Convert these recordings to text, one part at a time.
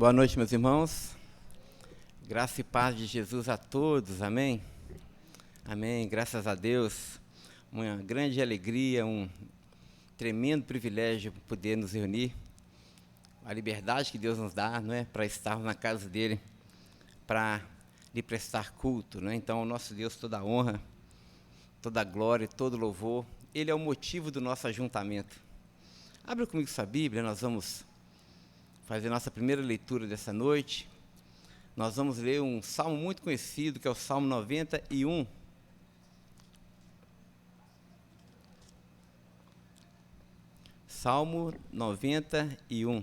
Boa noite, meus irmãos. Graça e paz de Jesus a todos, amém? Amém, graças a Deus. Uma grande alegria, um tremendo privilégio poder nos reunir. A liberdade que Deus nos dá, não é? Para estarmos na casa dEle, para lhe prestar culto, não é? Então, ao nosso Deus, toda a honra, toda a glória, todo louvor. Ele é o motivo do nosso ajuntamento. Abra comigo sua Bíblia, nós vamos fazer nossa primeira leitura dessa noite. Nós vamos ler um salmo muito conhecido, que é o Salmo 91. Salmo 91.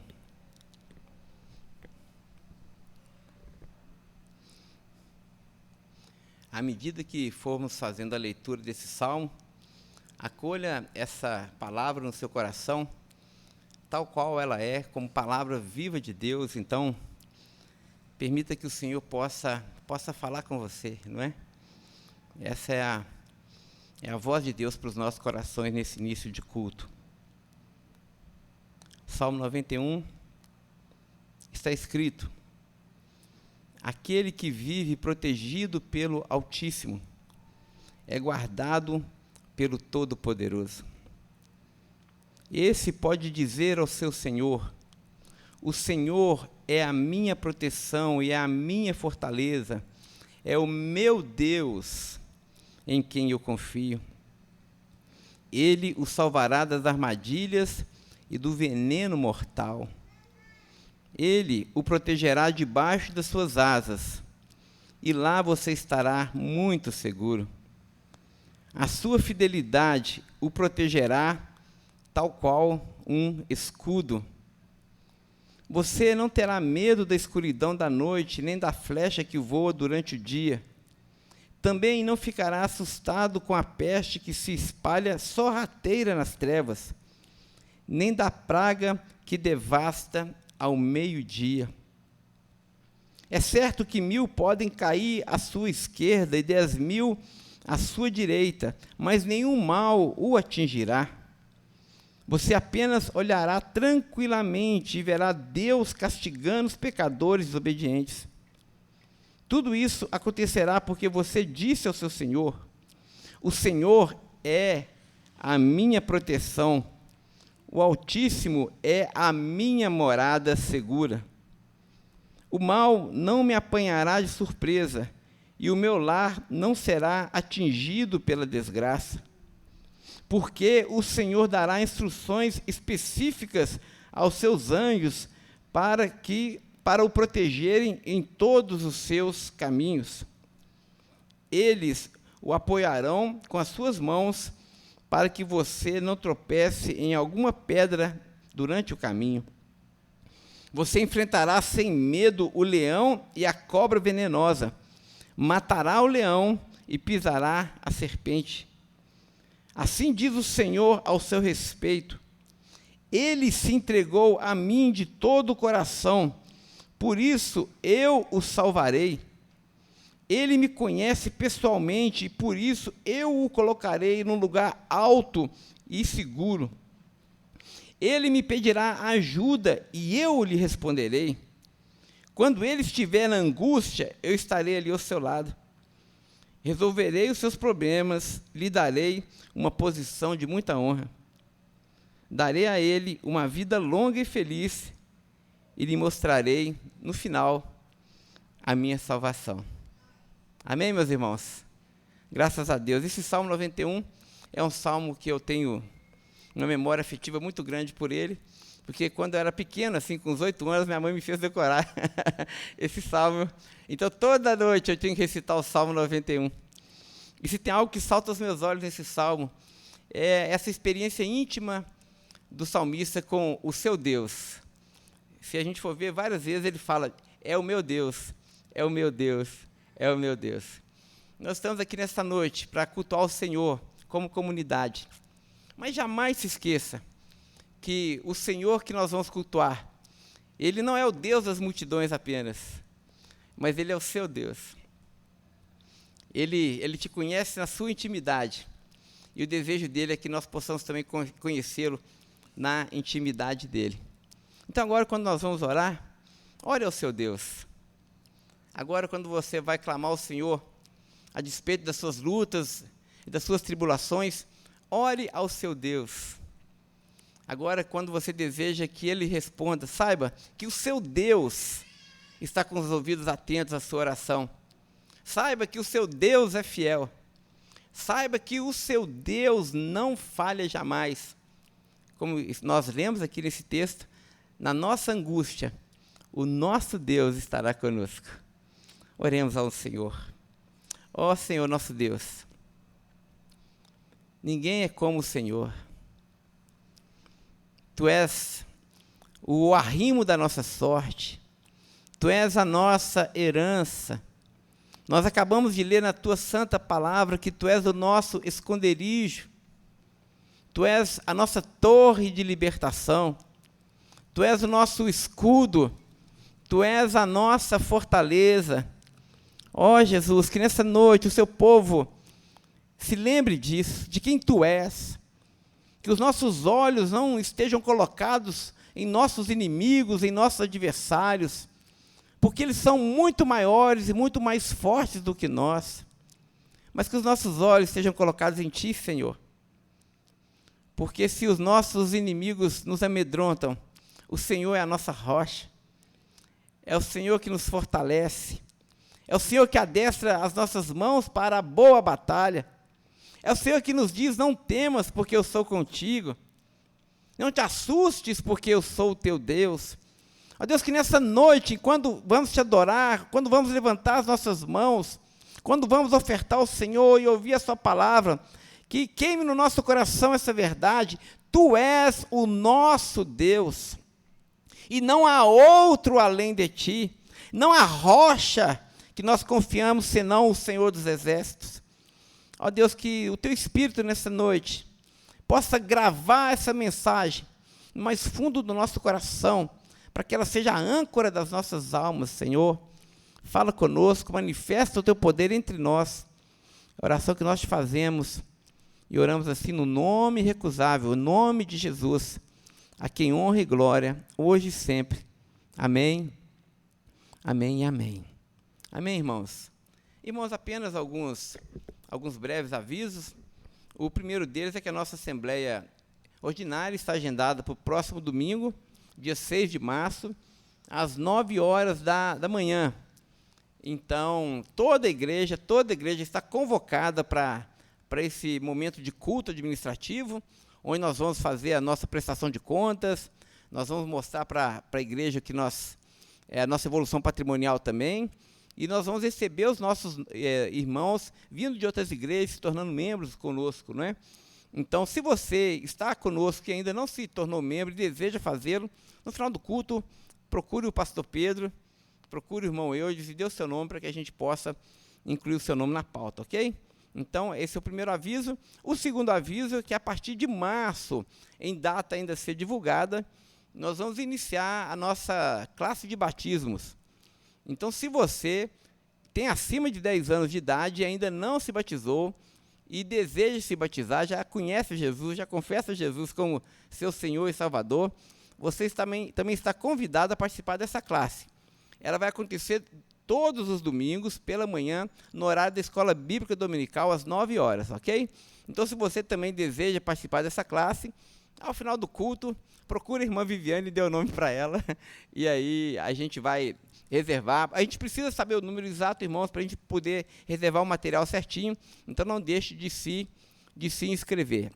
À medida que formos fazendo a leitura desse salmo, acolha essa palavra no seu coração, tal qual ela é, como palavra viva de Deus. Então, permita que o Senhor possa falar com você, não é? Essa é a voz de Deus para os nossos corações nesse início de culto. Salmo 91, está escrito: aquele que vive protegido pelo Altíssimo é guardado pelo Todo-Poderoso. Esse pode dizer ao seu Senhor: o Senhor é a minha proteção e é a minha fortaleza, é o meu Deus em quem eu confio. Ele o salvará das armadilhas e do veneno mortal. Ele o protegerá debaixo das suas asas, e lá você estará muito seguro. A sua fidelidade o protegerá tal qual um escudo. Você não terá medo da escuridão da noite, nem da flecha que voa durante o dia. Também não ficará assustado com a peste que se espalha sorrateira nas trevas, nem da praga que devasta ao meio-dia. É certo que 1000 podem cair à sua esquerda e 10.000 à sua direita, mas nenhum mal o atingirá. Você apenas olhará tranquilamente e verá Deus castigando os pecadores desobedientes. Tudo isso acontecerá porque você disse ao seu Senhor: o Senhor é a minha proteção, o Altíssimo é a minha morada segura. O mal não me apanhará de surpresa, e o meu lar não será atingido pela desgraça. Porque o Senhor dará instruções específicas aos seus anjos para o protegerem em todos os seus caminhos. Eles o apoiarão com as suas mãos para que você não tropece em alguma pedra durante o caminho. Você enfrentará sem medo o leão e a cobra venenosa, matará o leão e pisará a serpente. Assim diz o Senhor ao seu respeito: ele se entregou a mim de todo o coração, por isso eu o salvarei. Ele me conhece pessoalmente, e por isso eu o colocarei num lugar alto e seguro. Ele me pedirá ajuda e eu lhe responderei. Quando ele estiver na angústia, eu estarei ali ao seu lado. Resolverei os seus problemas, lhe darei uma posição de muita honra. Darei a ele uma vida longa e feliz, e lhe mostrarei, no final, a minha salvação. Amém, meus irmãos? Graças a Deus. Esse Salmo 91 é um salmo que eu tenho uma memória afetiva muito grande por ele, porque quando eu era pequeno, assim, com uns 8 anos, minha mãe me fez decorar esse salmo. Então, toda noite eu tinha que recitar o Salmo 91. E se tem algo que salta aos meus olhos nesse salmo, é essa experiência íntima do salmista com o seu Deus. Se a gente for ver, várias vezes ele fala: é o meu Deus, é o meu Deus, é o meu Deus. Nós estamos aqui nesta noite para cultuar o Senhor como comunidade. Mas jamais se esqueça que o Senhor que nós vamos cultuar, Ele não é o Deus das multidões apenas, mas Ele é o seu Deus. Ele te conhece na sua intimidade, e o desejo dele é que nós possamos também conhecê-lo na intimidade dele. Então agora, quando nós vamos orar, Ore ao seu Deus. Agora, quando você vai clamar ao Senhor, a despeito das suas lutas e das suas tribulações, ore ao seu Deus. Agora, quando você deseja que Ele responda, saiba que o seu Deus está com os ouvidos atentos à sua oração. Saiba que o seu Deus é fiel. Saiba que o seu Deus não falha jamais. Como nós lemos aqui nesse texto, na nossa angústia, o nosso Deus estará conosco. Oremos ao Senhor. Ó Senhor, nosso Deus, ninguém é como o Senhor. Tu és o arrimo da nossa sorte. Tu és a nossa herança. Nós acabamos de ler na Tua santa palavra que Tu és o nosso esconderijo. Tu és a nossa torre de libertação. Tu és o nosso escudo. Tu és a nossa fortaleza. Ó Jesus, que nessa noite o Seu povo se lembre disso, de quem Tu és. Que os nossos olhos não estejam colocados em nossos inimigos, em nossos adversários, porque eles são muito maiores e muito mais fortes do que nós. Mas que os nossos olhos sejam colocados em Ti, Senhor. Porque se os nossos inimigos nos amedrontam, o Senhor é a nossa rocha. É o Senhor que nos fortalece. É o Senhor que adestra as nossas mãos para a boa batalha. É o Senhor que nos diz, não temas, porque eu sou contigo. Não te assustes, porque eu sou o teu Deus. Ó Deus, que nessa noite, quando vamos te adorar, quando vamos levantar as nossas mãos, quando vamos ofertar ao Senhor e ouvir a sua palavra, que queime no nosso coração essa verdade. Tu és o nosso Deus. E não há outro além de ti. Não há rocha que nós confiamos, senão o Senhor dos Exércitos. Ó Deus, que o Teu Espírito nessa noite possa gravar essa mensagem no mais fundo do nosso coração, para que ela seja a âncora das nossas almas, Senhor. Fala conosco, manifesta o Teu poder entre nós. A oração que nós te fazemos e oramos assim no nome irrecusável, o nome de Jesus, a quem honra e glória, hoje e sempre. Amém, amém e amém. Amém, irmãos? Irmãos, apenas alguns breves avisos. O primeiro deles é que a nossa Assembleia Ordinária está agendada para o próximo domingo, dia 6 de março, às 9 horas da manhã. Então, toda a igreja está convocada para esse momento de culto administrativo, onde nós vamos fazer a nossa prestação de contas, nós vamos mostrar para a igreja que a nossa evolução patrimonial também, e nós vamos receber os nossos irmãos vindo de outras igrejas, se tornando membros conosco, não é? Então, se você está conosco e ainda não se tornou membro e deseja fazê-lo, no final do culto, procure o pastor Pedro, procure o irmão Eudes e dê o seu nome para que a gente possa incluir o seu nome na pauta, ok? Então, esse é o primeiro aviso. O segundo aviso é que a partir de março, em data ainda a ser divulgada, nós vamos iniciar a nossa classe de batismos. Então, se você tem acima de 10 anos de idade e ainda não se batizou e deseja se batizar, já conhece Jesus, já confessa Jesus como seu Senhor e Salvador, você também está convidado a participar dessa classe. Ela vai acontecer todos os domingos, pela manhã, no horário da Escola Bíblica Dominical, às 9 horas, ok? Então, se você também deseja participar dessa classe, ao final do culto, procure a irmã Viviane e dê o nome para ela, e aí a gente vai reservar. A gente precisa saber o número exato, irmãos, para a gente poder reservar o material certinho, então não deixe de se inscrever.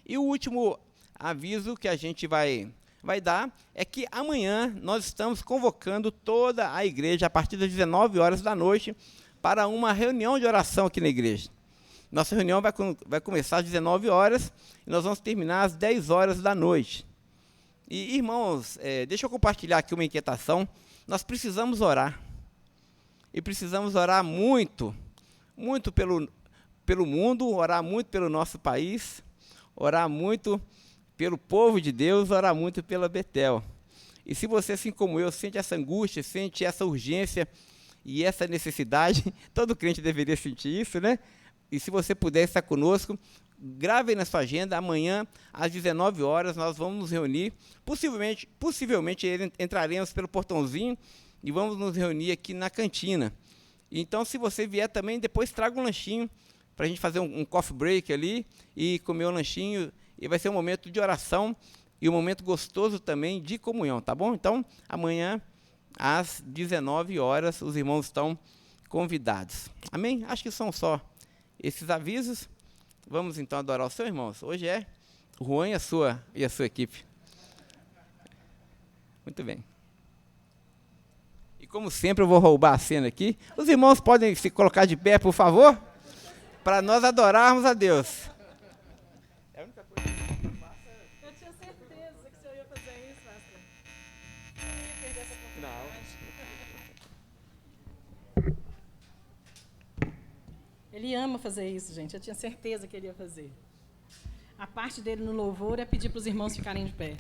E o último aviso que a gente vai dar é que amanhã nós estamos convocando toda a igreja a partir das 19 horas da noite para uma reunião de oração aqui na igreja. Nossa reunião vai começar às 19 horas e nós vamos terminar às 10 horas da noite. E, irmãos, deixa eu compartilhar aqui uma inquietação. Nós precisamos orar. E precisamos orar muito, muito pelo mundo, orar muito pelo nosso país, orar muito pelo povo de Deus, orar muito pela Betel. E se você, assim como eu, sente essa angústia, sente essa urgência e essa necessidade, todo crente deveria sentir isso, né? E se você puder estar conosco, grave aí na sua agenda, amanhã, às 19 horas, nós vamos nos reunir. Possivelmente entraremos pelo portãozinho e vamos nos reunir aqui na cantina. Então, se você vier também, depois traga um lanchinho para a gente fazer um coffee break ali e comer um lanchinho. E vai ser um momento de oração e um momento gostoso também de comunhão, tá bom? Então, amanhã, às 19 horas, os irmãos estão convidados. Amém? Acho que são só esses avisos. Vamos então adorar o Senhor, irmãos. Hoje é o Juan e a sua equipe. Muito bem. E como sempre eu vou roubar a cena aqui. Os irmãos podem se colocar de pé, por favor, para nós adorarmos a Deus. É a única coisa que eu faço. Eu tinha certeza que o senhor ia fazer isso, pastor. Eu não ia perder essa oportunidade. Ele ama fazer isso, gente. Eu tinha certeza que ele ia fazer. A parte dele no louvor é pedir para os irmãos ficarem de pé.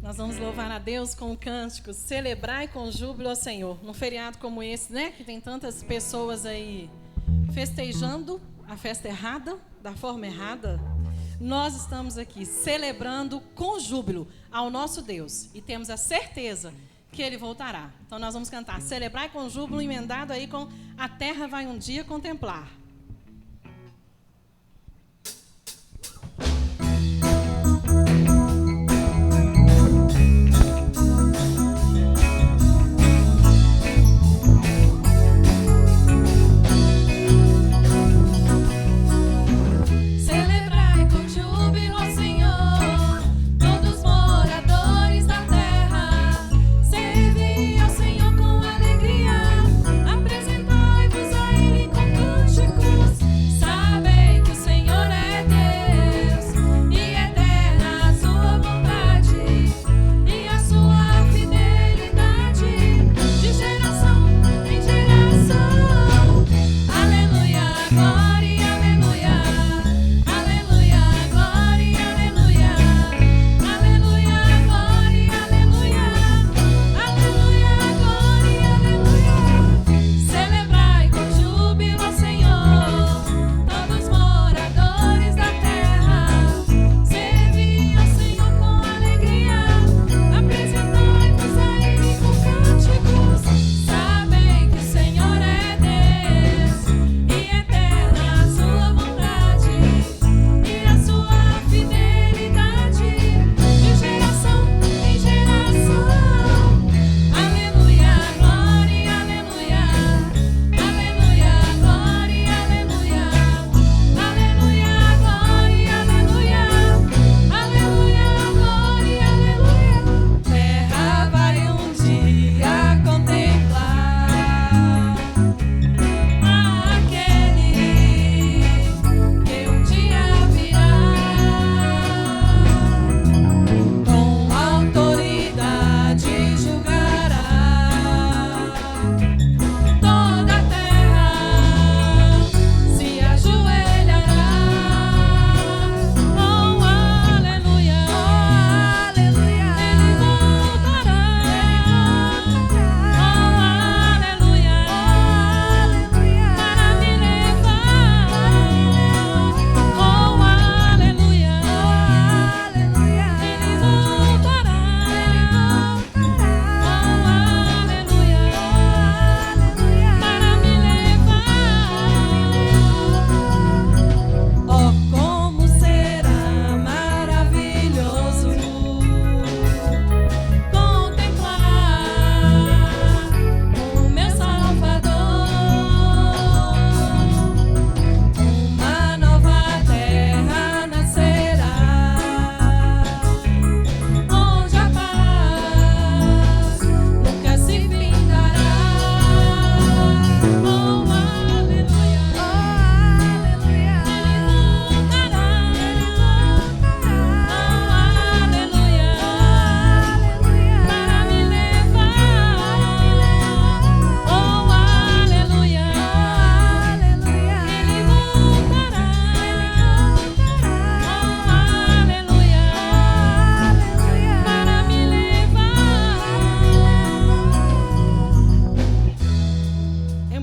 Nós vamos louvar a Deus com o cântico Celebrai com júbilo ao Senhor. Num feriado como esse, né? Que tem tantas pessoas aí festejando a festa errada, da forma errada. Nós estamos aqui celebrando com júbilo ao nosso Deus. E temos a certeza que Ele voltará. Então nós vamos cantar Celebrai com júbilo, emendado aí com A terra vai um dia contemplar. Apresentai-vos a Ele com cântico.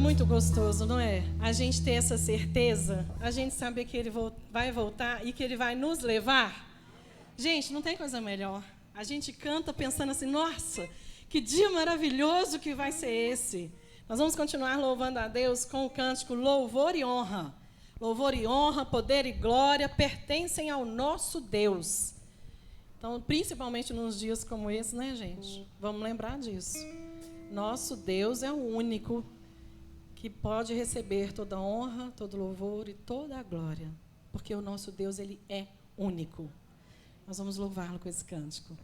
muito gostoso, não é? A gente ter essa certeza, a gente saber que Ele vai voltar e que Ele vai nos levar. Gente, não tem coisa melhor. A gente canta pensando assim, nossa, que dia maravilhoso que vai ser esse. Nós vamos continuar louvando a Deus com o cântico Louvor e Honra. Louvor e honra, poder e glória pertencem ao nosso Deus. Então, principalmente nos dias como esse, né, gente? Vamos lembrar disso. Nosso Deus é o único que pode receber toda a honra, todo louvor e toda a glória. Porque o nosso Deus, Ele é único. Nós vamos louvá-lo com esse cântico.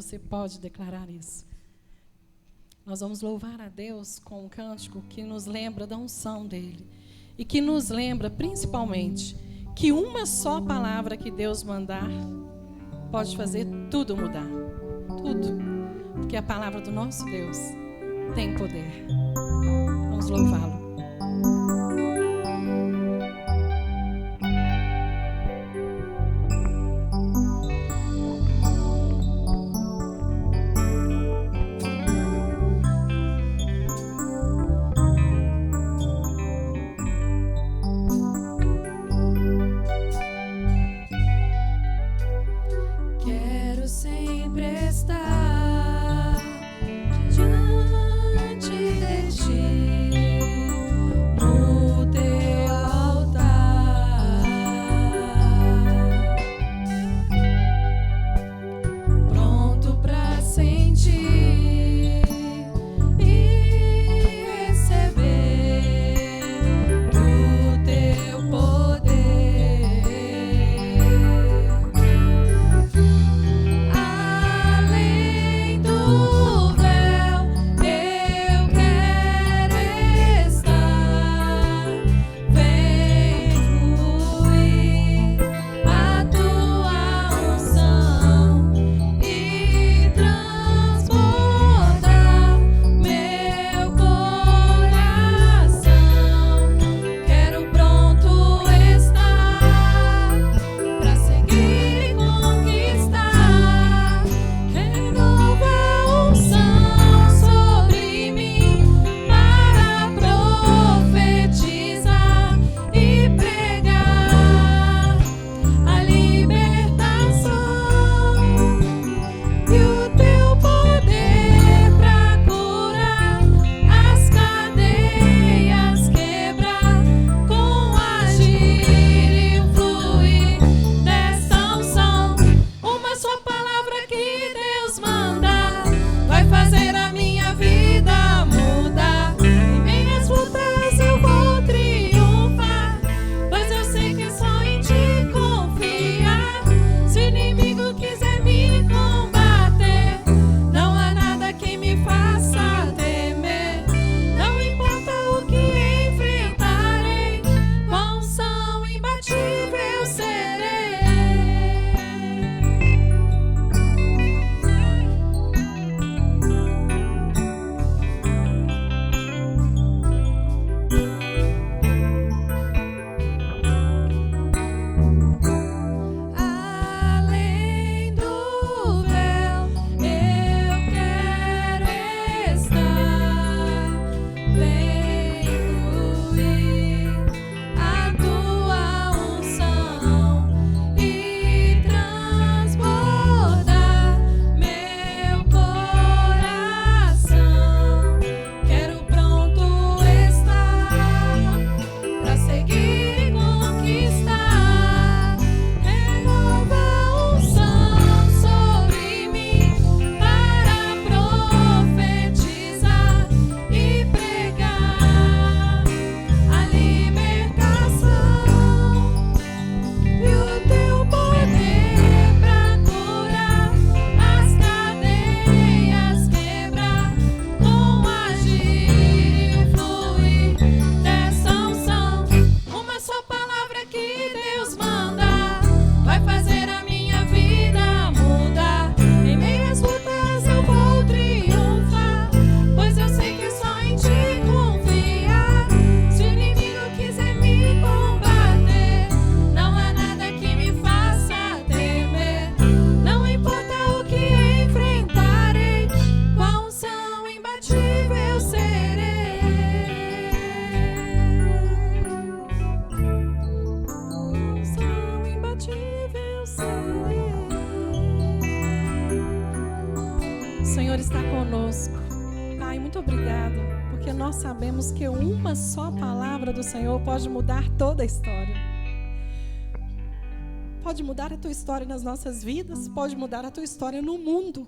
Você pode declarar isso. Nós vamos louvar a Deus com um cântico que nos lembra da unção dEle. E que nos lembra, principalmente, que uma só palavra que Deus mandar pode fazer tudo mudar. Tudo. Porque a palavra do nosso Deus tem poder. Vamos louvá-lo. só palavra que Deus manda vai fazer a minha vida mudar. Em minhas lutas eu vou triunfar, pois eu sei que é só em ti confiar. Se o inimigo quiser me combater, não há nada que me faça temer. Não importa o que enfrentarei, com unção imbatível serei. Além do véu, eu quero estar. Vem fluir a tua unção e transbordar meu coração. Quero pronto estar pra seguir e conquistar. Renova a unção sobre mim para profetizar e pregar a libertação e o teu poder pra curar as cadeias, quebrar com agir e fluir dessa unção. Uma só palavra que Deus manda vai fazer a minha vida mudar. Em meias lutas eu vou triunfar, pois eu sei que é só em ti confiar. Se o inimigo quiser me combater, não há nada que me faça temer. Não importa o que enfrentarei, com a unção imbatível serei. Unção imbatível serei. O Senhor está conosco. Pai, muito obrigada, porque nós sabemos que uma só palavra do Senhor pode mudar toda a história. Pode mudar a tua história nas nossas vidas, pode mudar a tua história no mundo.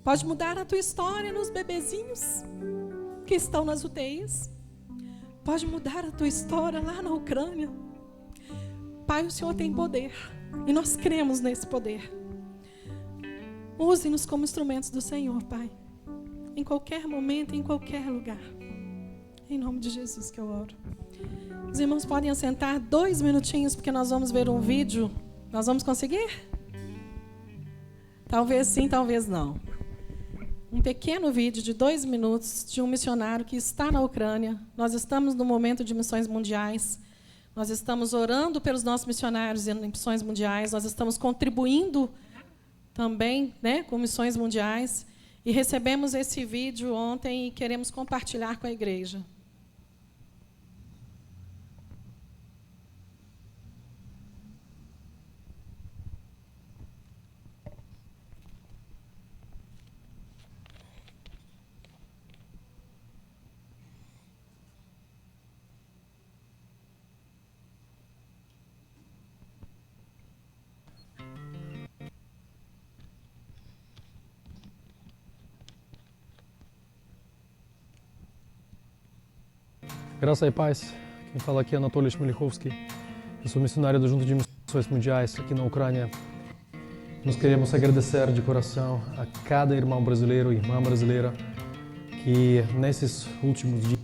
Pode mudar a tua história nos bebezinhos que estão nas UTIs. Pode mudar a tua história lá na Ucrânia. Pai, o Senhor tem poder e nós cremos nesse poder. Use-nos como instrumentos do Senhor, Pai. Em qualquer momento, em qualquer lugar. Em nome de Jesus que eu oro. Os irmãos podem assentar 2 minutinhos, porque nós vamos ver um vídeo. Nós vamos conseguir? Talvez sim, talvez não. Um pequeno vídeo de 2 minutos de um missionário que está na Ucrânia. Nós estamos no momento de missões mundiais. Nós estamos orando pelos nossos missionários em missões mundiais. Nós estamos contribuindo também, né, com missões mundiais. E recebemos esse vídeo ontem e queremos compartilhar com a igreja. Graça e paz. Quem fala aqui é Anatoly Shmelihovsky. Eu sou missionário da Junta de Missões Mundiais aqui na Ucrânia. Nós queremos agradecer de coração a cada irmão brasileiro e irmã brasileira que nesses últimos dias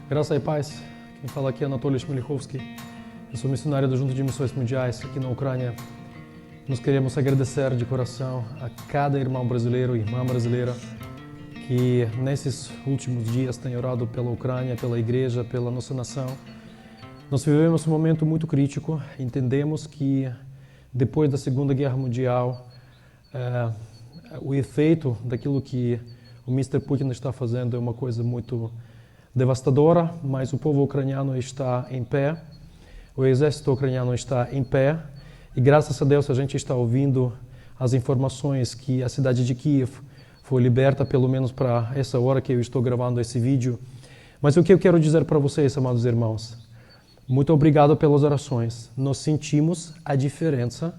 Graça e paz. Quem fala aqui é Anatoly Shmelihovsky. Eu sou missionário da Junta de Missões Mundiais aqui na Ucrânia. Nós queremos agradecer de coração a cada irmão brasileiro e irmã brasileira que nesses últimos dias tem orado pela Ucrânia, pela igreja, pela nossa nação. Nós vivemos um momento muito crítico. Entendemos que depois da Segunda Guerra Mundial, o efeito daquilo que o Mr. Putin está fazendo é uma coisa muito devastadora, mas o povo ucraniano está em pé, o exército ucraniano está em pé, e graças a Deus a gente está ouvindo as informações que a cidade de Kiev foi liberta, pelo menos para essa hora que eu estou gravando esse vídeo. Mas o que eu quero dizer para vocês, amados irmãos, muito obrigado pelas orações. Nós sentimos a diferença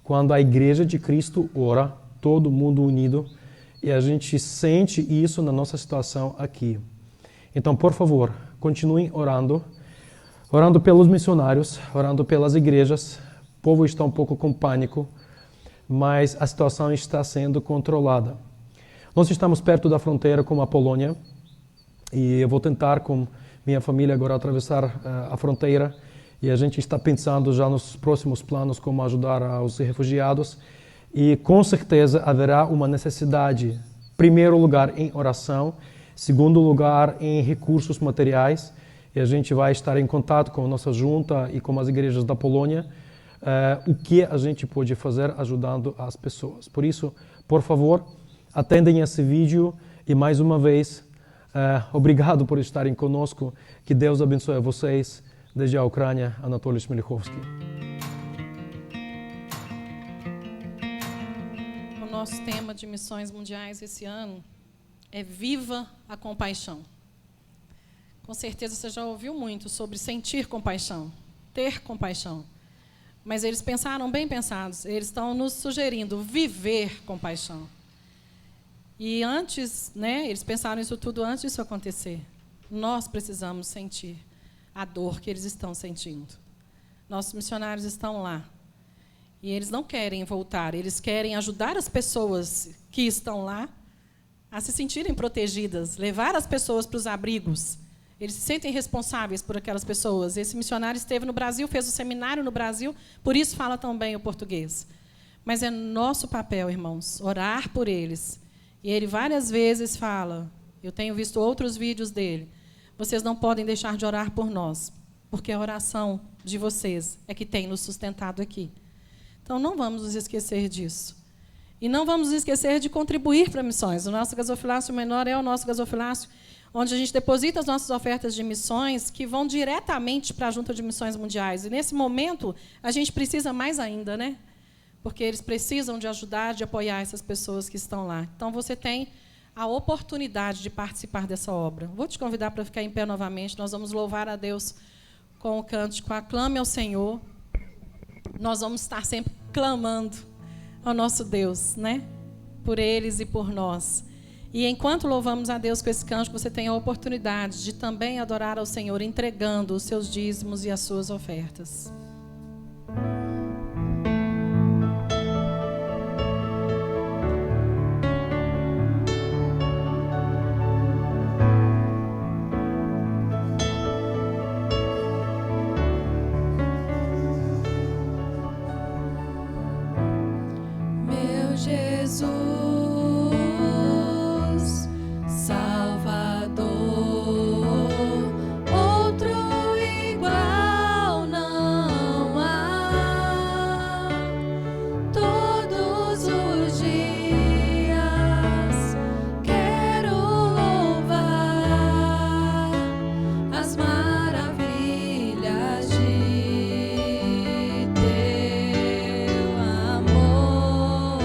quando a Igreja de Cristo ora, todo mundo unido, e a gente sente isso na nossa situação aqui. Então, por favor, continuem orando pelos missionários, orando pelas igrejas. O povo está um pouco com pânico, mas a situação está sendo controlada. Nós estamos perto da fronteira com a Polônia e eu vou tentar com minha família agora atravessar a fronteira e a gente está pensando já nos próximos planos como ajudar os refugiados e com certeza haverá uma necessidade, em primeiro lugar em oração, segundo lugar em recursos materiais, e a gente vai estar em contato com a nossa junta e com as igrejas da Polônia, o que a gente pode fazer ajudando as pessoas. Por isso, por favor, atendem esse vídeo e mais uma vez, obrigado por estarem conosco. Que Deus abençoe vocês. Desde a Ucrânia, Anatoly Shmelihovsky. O nosso tema de missões mundiais esse ano é Viva a Compaixão. Com certeza você já ouviu muito sobre sentir compaixão, ter compaixão. Mas eles pensaram bem pensados, eles estão nos sugerindo viver compaixão. E antes, eles pensaram isso tudo antes disso acontecer. Nós precisamos sentir a dor que eles estão sentindo. Nossos missionários estão lá. E eles não querem voltar, eles querem ajudar as pessoas que estão lá a se sentirem protegidas, levar as pessoas para os abrigos. Eles se sentem responsáveis por aquelas pessoas. Esse missionário esteve no Brasil, fez um seminário no Brasil, por isso fala tão bem o português. Mas é nosso papel, irmãos, orar por eles. E ele várias vezes fala, eu tenho visto outros vídeos dele, vocês não podem deixar de orar por nós, porque a oração de vocês é que tem nos sustentado aqui. Então, não vamos nos esquecer disso. E não vamos nos esquecer de contribuir para missões. O nosso gasofilácio menor é o nosso gasofilácio, onde a gente deposita as nossas ofertas de missões que vão diretamente para a Junta de Missões Mundiais. E, nesse momento, a gente precisa mais ainda, porque eles precisam de ajudar, de apoiar essas pessoas que estão lá. Então, você tem a oportunidade de participar dessa obra. Vou te convidar para ficar em pé novamente. Nós vamos louvar a Deus com o cântico Aclame ao Senhor. Nós vamos estar sempre clamando ao nosso Deus, por eles e por nós. E enquanto louvamos a Deus com esse cântico, você tem a oportunidade de também adorar ao Senhor, entregando os seus dízimos e as suas ofertas. Jesus, Salvador, outro igual não há. Todos os dias quero louvar as maravilhas de teu amor.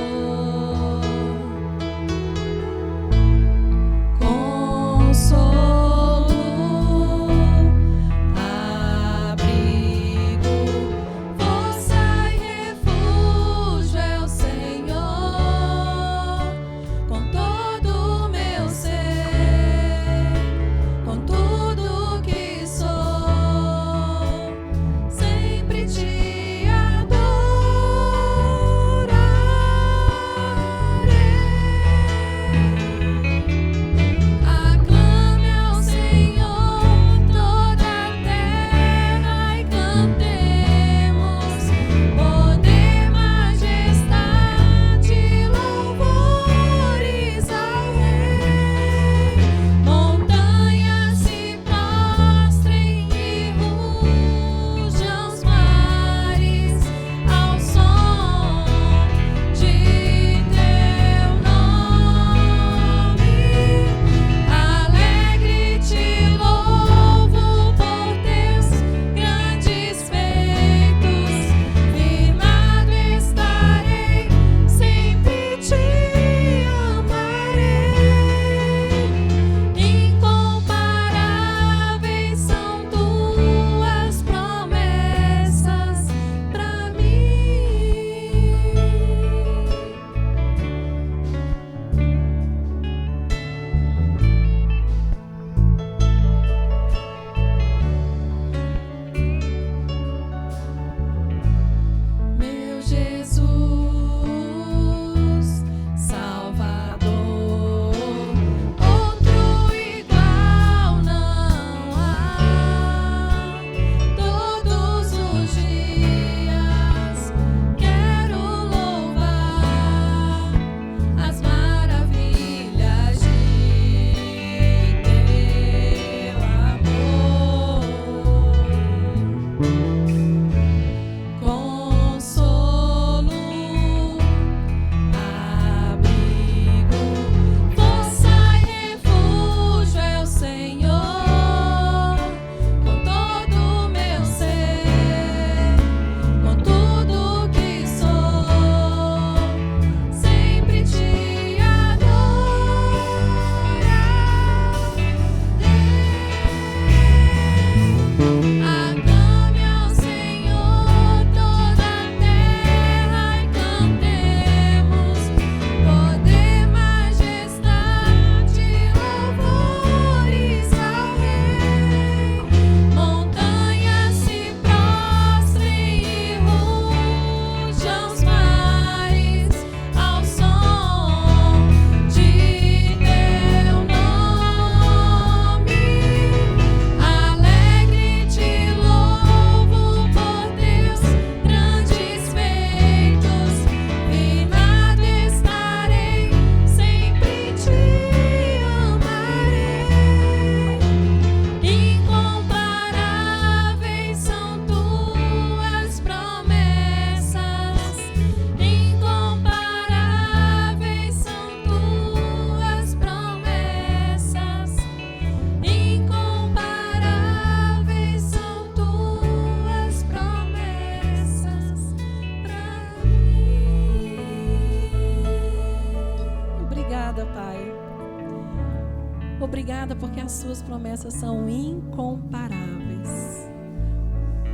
Obrigada porque as suas promessas são incomparáveis.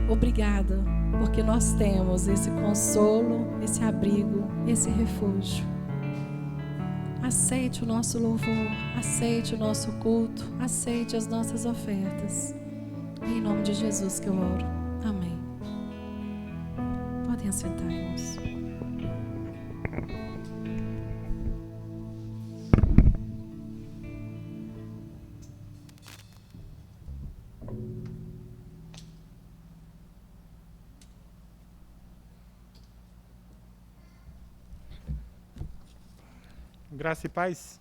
Obrigada porque nós temos esse consolo, esse abrigo, esse refúgio. Aceite o nosso louvor, aceite o nosso culto, aceite as nossas ofertas. É em nome de Jesus que eu oro. Amém. Podem assentar, irmãos. Graça e paz.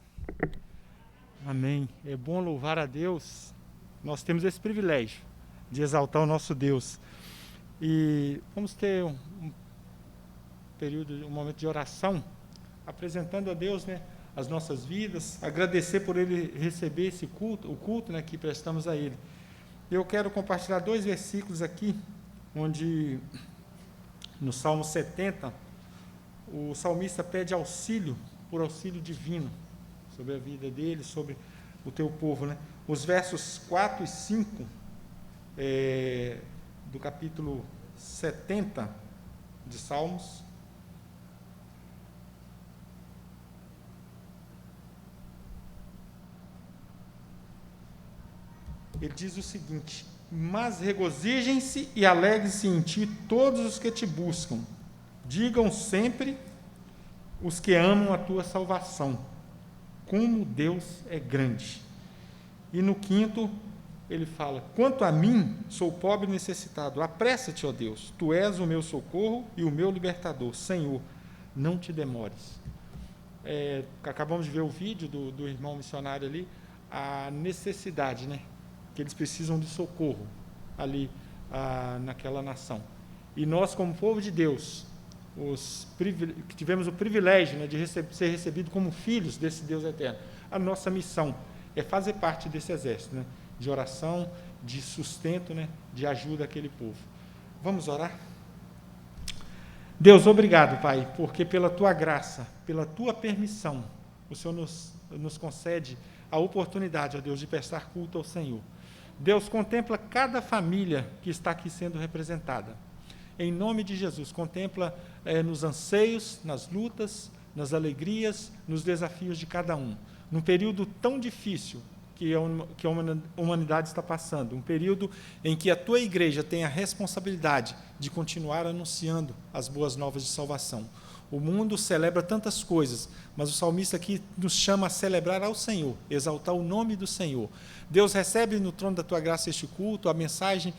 Amém. É bom louvar a Deus. Nós temos esse privilégio de exaltar o nosso Deus. E vamos ter um momento de oração, apresentando a Deus, né, as nossas vidas, agradecer por Ele receber esse culto, o culto, né, que prestamos a Ele. Eu quero compartilhar 2 versículos aqui, onde no Salmo 70, o salmista pede auxílio, por auxílio divino, sobre a vida dele, sobre o teu povo, né? Os versos 4 e 5 do capítulo 70 de Salmos. Ele diz o seguinte: mas regozijem-se e alegrem-se em ti todos os que te buscam. Digam sempre os que amam a tua salvação, como Deus é grande. E no 5º, ele fala: quanto a mim, sou pobre e necessitado, apressa-te, ó Deus, tu és o meu socorro e o meu libertador. Senhor, não te demores. Acabamos de ver o vídeo do irmão missionário ali, a necessidade, né, que eles precisam de socorro ali naquela nação. E nós, como povo de Deus, que tivemos o privilégio, né, de ser recebido como filhos desse Deus eterno, a nossa missão é fazer parte desse exército, né, de oração, de sustento, né, de ajuda àquele povo. Vamos orar? Deus, obrigado, Pai, porque pela Tua graça, pela Tua permissão, o Senhor nos concede a oportunidade, ó Deus, de prestar culto ao Senhor. Deus, contempla cada família que está aqui sendo representada. Em nome de Jesus, contempla nos anseios, nas lutas, nas alegrias, nos desafios de cada um. Num período tão difícil que a humanidade está passando, um período em que a tua igreja tem a responsabilidade de continuar anunciando as boas novas de salvação. O mundo celebra tantas coisas, mas o salmista aqui nos chama a celebrar ao Senhor, exaltar o nome do Senhor. Deus, recebe no trono da Tua graça este culto, a mensagem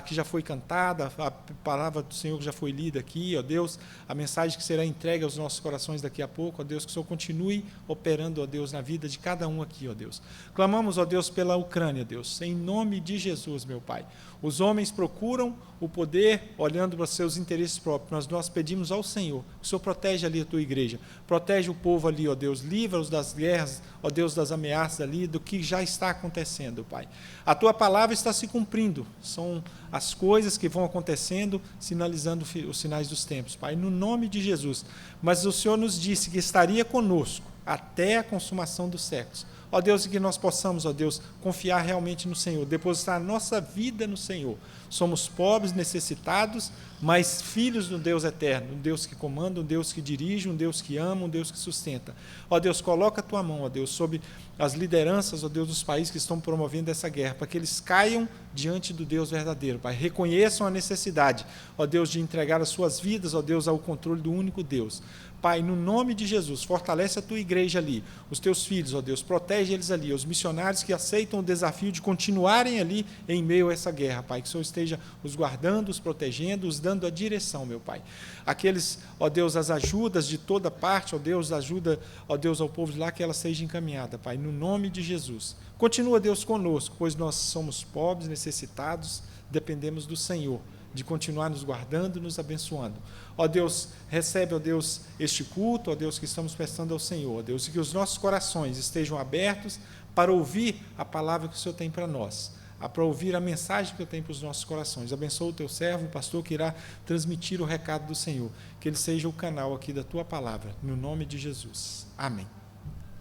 que já foi cantada, a palavra do Senhor que já foi lida aqui, ó Deus, a mensagem que será entregue aos nossos corações daqui a pouco, ó Deus, que o Senhor continue operando, ó Deus, na vida de cada um aqui, ó Deus. Clamamos, ó Deus, pela Ucrânia, Deus, em nome de Jesus, meu Pai. Os homens procuram o poder olhando para os seus interesses próprios, mas nós pedimos ao Senhor, que o Senhor protege ali a Tua igreja, protege o povo ali, ó Deus, livra-os das guerras, ó Deus, das ameaças ali, do que já está acontecendo, Pai. A Tua palavra está se cumprindo, são as coisas que vão acontecendo, sinalizando os sinais dos tempos, Pai, no nome de Jesus. Mas o Senhor nos disse que estaria conosco até a consumação dos séculos. Ó Deus, que nós possamos, ó Deus, confiar realmente no Senhor, depositar a nossa vida no Senhor. Somos pobres, necessitados, mas filhos do Deus eterno, um Deus que comanda, um Deus que dirige, um Deus que ama, um Deus que sustenta. Ó Deus, coloca a Tua mão, ó Deus, sobre as lideranças, ó Deus, dos países que estão promovendo essa guerra, para que eles caiam diante do Deus verdadeiro, Pai. Reconheçam a necessidade, ó Deus, de entregar as suas vidas, ó Deus, ao controle do único Deus. Pai, no nome de Jesus, fortalece a Tua igreja ali, os Teus filhos, ó Deus, protege eles ali, os missionários que aceitam o desafio de continuarem ali em meio a essa guerra, Pai, que o Senhor esteja os guardando, os protegendo, os dando a direção, meu Pai. Aqueles, ó Deus, as ajudas de toda parte, ó Deus, ajuda, ó Deus, ao povo de lá, que ela seja encaminhada, Pai, no nome de Jesus. Continua, Deus, conosco, pois nós somos pobres, necessitados, dependemos do Senhor, de continuar nos guardando e nos abençoando. Ó Deus, recebe, ó Deus, este culto, ó Deus, que estamos prestando ao Senhor, ó Deus, e que os nossos corações estejam abertos para ouvir a palavra que o Senhor tem para nós, para ouvir a mensagem que eu tenho para os nossos corações. Abençoa o Teu servo, o pastor, que irá transmitir o recado do Senhor, que ele seja o canal aqui da Tua palavra, no nome de Jesus. Amém.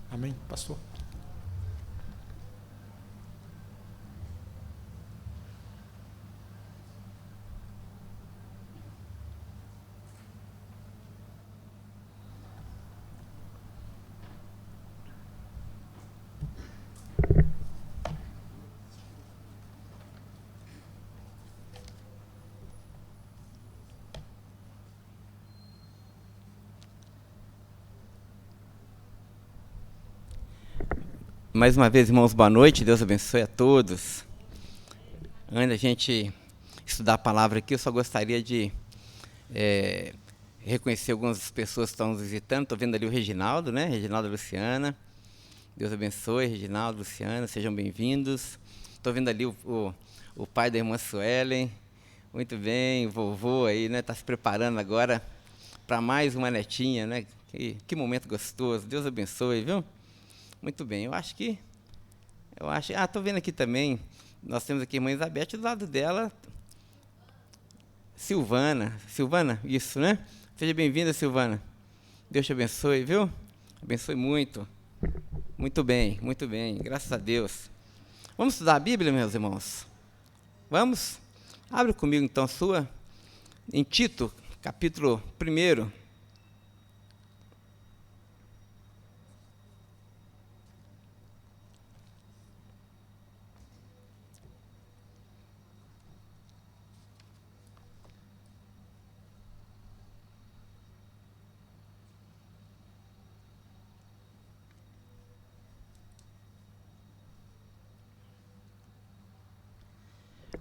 Amém, pastor. Mais uma vez, irmãos, boa noite, Deus abençoe a todos. Antes da gente estudar a palavra aqui, eu só gostaria de reconhecer algumas pessoas que estão nos visitando. Estou vendo ali o Reginaldo, né? Reginaldo e Luciana. Deus abençoe, Reginaldo, Luciana, sejam bem-vindos. Estou vendo ali o pai da irmã Suelen. Muito bem, o vovô aí, né? Está se preparando agora para mais uma netinha, né? Que momento gostoso. Deus abençoe, viu? Muito bem, eu acho. Estou vendo aqui também, nós temos aqui a irmã Elizabeth, do lado dela, Silvana, isso, né? Seja bem-vinda, Silvana. Deus te abençoe, viu? Abençoe muito. Muito bem, graças a Deus. Vamos estudar a Bíblia, meus irmãos? Vamos? Abre comigo, então, em Tito, capítulo 1.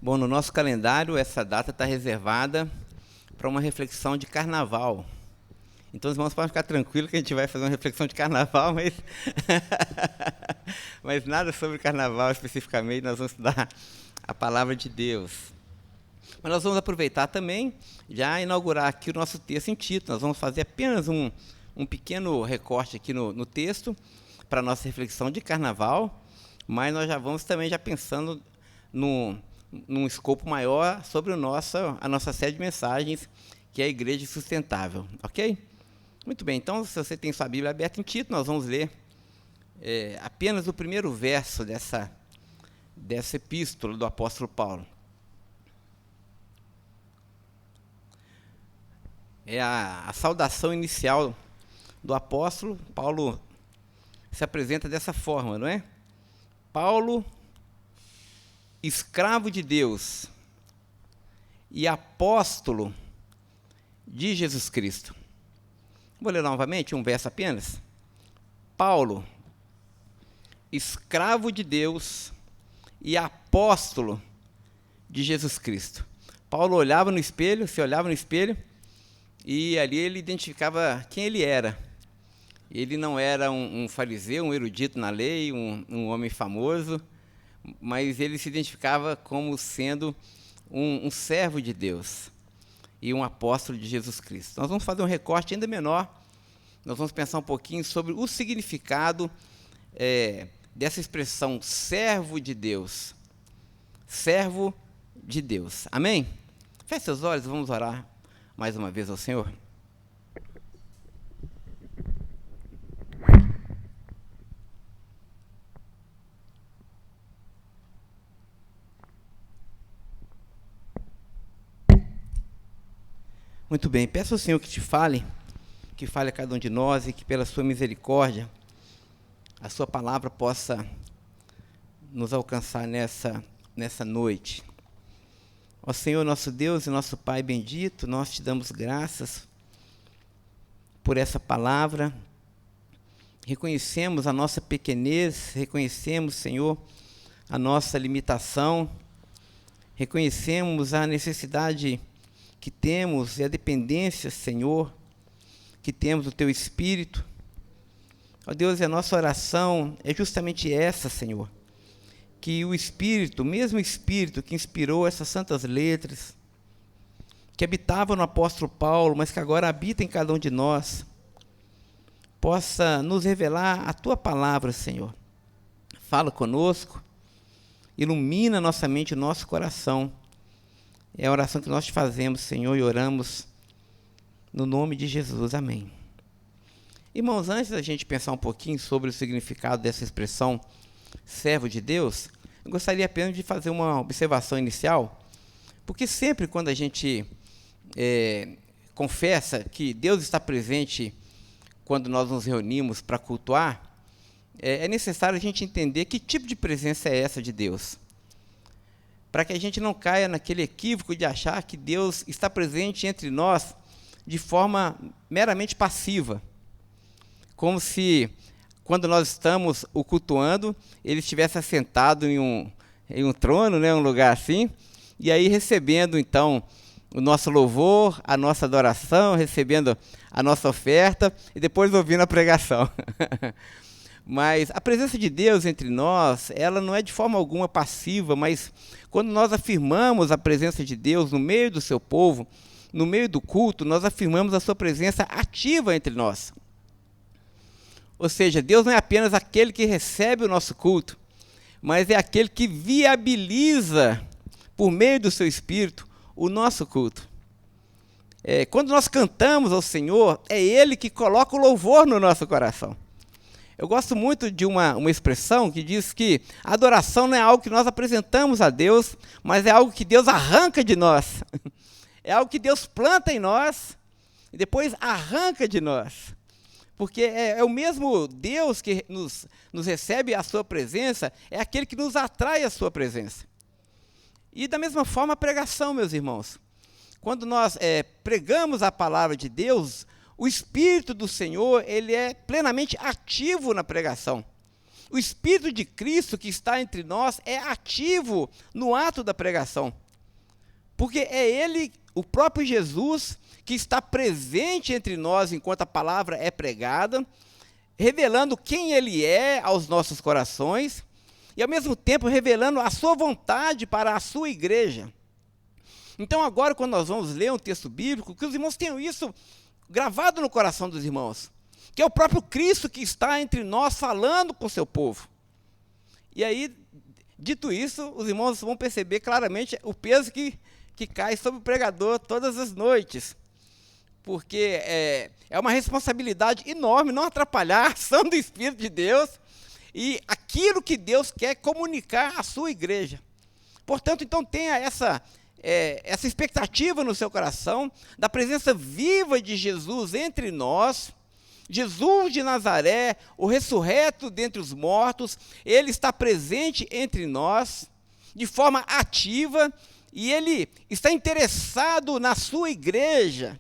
Bom, no nosso calendário, essa data está reservada para uma reflexão de carnaval. Então, os irmãos podem ficar tranquilos que a gente vai fazer uma reflexão de carnaval, mas nada sobre carnaval especificamente, nós vamos estudar a palavra de Deus. Mas nós vamos aproveitar também, já inaugurar aqui o nosso texto em Tito. Nós vamos fazer apenas um pequeno recorte aqui no texto para a nossa reflexão de carnaval, mas nós já vamos também já pensando num escopo maior sobre a nossa série de mensagens, que é a Igreja Sustentável, ok? Muito bem, então, se você tem sua Bíblia aberta em Tito, nós vamos ler apenas o primeiro verso dessa epístola do apóstolo Paulo. É a saudação inicial do apóstolo. Paulo se apresenta dessa forma, não é? Paulo, escravo de Deus e apóstolo de Jesus Cristo. Vou ler novamente um verso apenas. Paulo, escravo de Deus e apóstolo de Jesus Cristo. Paulo olhava no espelho, e ali ele identificava quem ele era. Ele não era um fariseu, um erudito na lei, um homem famoso, mas ele se identificava como sendo um servo de Deus e um apóstolo de Jesus Cristo. Nós vamos fazer um recorte ainda menor, nós vamos pensar um pouquinho sobre o significado dessa expressão, servo de Deus. Servo de Deus. Amém? Feche seus olhos, vamos orar mais uma vez ao Senhor. Muito bem, peço ao Senhor que fale a cada um de nós, e que pela sua misericórdia a sua palavra possa nos alcançar nessa noite. Ó Senhor, nosso Deus e nosso Pai bendito, nós te damos graças por essa palavra. Reconhecemos a nossa pequenez, reconhecemos, Senhor, a nossa limitação, reconhecemos a necessidade que temos e a dependência, Senhor, que temos do Teu Espírito. Ó Deus, a nossa oração é justamente essa, Senhor, que o Espírito, o mesmo Espírito que inspirou essas santas letras, que habitava no apóstolo Paulo, mas que agora habita em cada um de nós, possa nos revelar a Tua palavra, Senhor. Fala conosco, ilumina nossa mente e nosso coração. É a oração que nós te fazemos, Senhor, e oramos no nome de Jesus. Amém. Irmãos, antes da gente pensar um pouquinho sobre o significado dessa expressão servo de Deus, eu gostaria apenas de fazer uma observação inicial, porque sempre quando a gente confessa que Deus está presente quando nós nos reunimos para cultuar, é necessário a gente entender que tipo de presença é essa de Deus, para que a gente não caia naquele equívoco de achar que Deus está presente entre nós de forma meramente passiva, como se quando nós estamos o cultuando, ele estivesse assentado em um trono, né, um lugar assim, e aí recebendo então o nosso louvor, a nossa adoração, recebendo a nossa oferta e depois ouvindo a pregação. Mas a presença de Deus entre nós, ela não é de forma alguma passiva, mas quando nós afirmamos a presença de Deus no meio do seu povo, no meio do culto, nós afirmamos a sua presença ativa entre nós. Ou seja, Deus não é apenas aquele que recebe o nosso culto, mas é aquele que viabiliza, por meio do seu Espírito, o nosso culto. Quando nós cantamos ao Senhor, é Ele que coloca o louvor no nosso coração. Eu gosto muito de uma expressão que diz que a adoração não é algo que nós apresentamos a Deus, mas é algo que Deus arranca de nós. É algo que Deus planta em nós e depois arranca de nós. Porque é o mesmo Deus que nos recebe a sua presença, é aquele que nos atrai a sua presença. E da mesma forma a pregação, meus irmãos. Quando nós pregamos a palavra de Deus, o Espírito do Senhor, ele é plenamente ativo na pregação. O Espírito de Cristo que está entre nós é ativo no ato da pregação. Porque é Ele, o próprio Jesus, que está presente entre nós enquanto a palavra é pregada, revelando quem Ele é aos nossos corações, e ao mesmo tempo revelando a sua vontade para a sua igreja. Então agora, quando nós vamos ler um texto bíblico, que os irmãos tenham isso gravado no coração dos irmãos, que é o próprio Cristo que está entre nós falando com o seu povo. E aí, dito isso, os irmãos vão perceber claramente o peso que cai sobre o pregador todas as noites, porque é uma responsabilidade enorme não atrapalhar a ação do Espírito de Deus e aquilo que Deus quer comunicar à sua igreja. Portanto, então tenha essa expectativa no seu coração da presença viva de Jesus entre nós. Jesus de Nazaré, o ressurreto dentre os mortos, ele está presente entre nós de forma ativa e ele está interessado na sua igreja.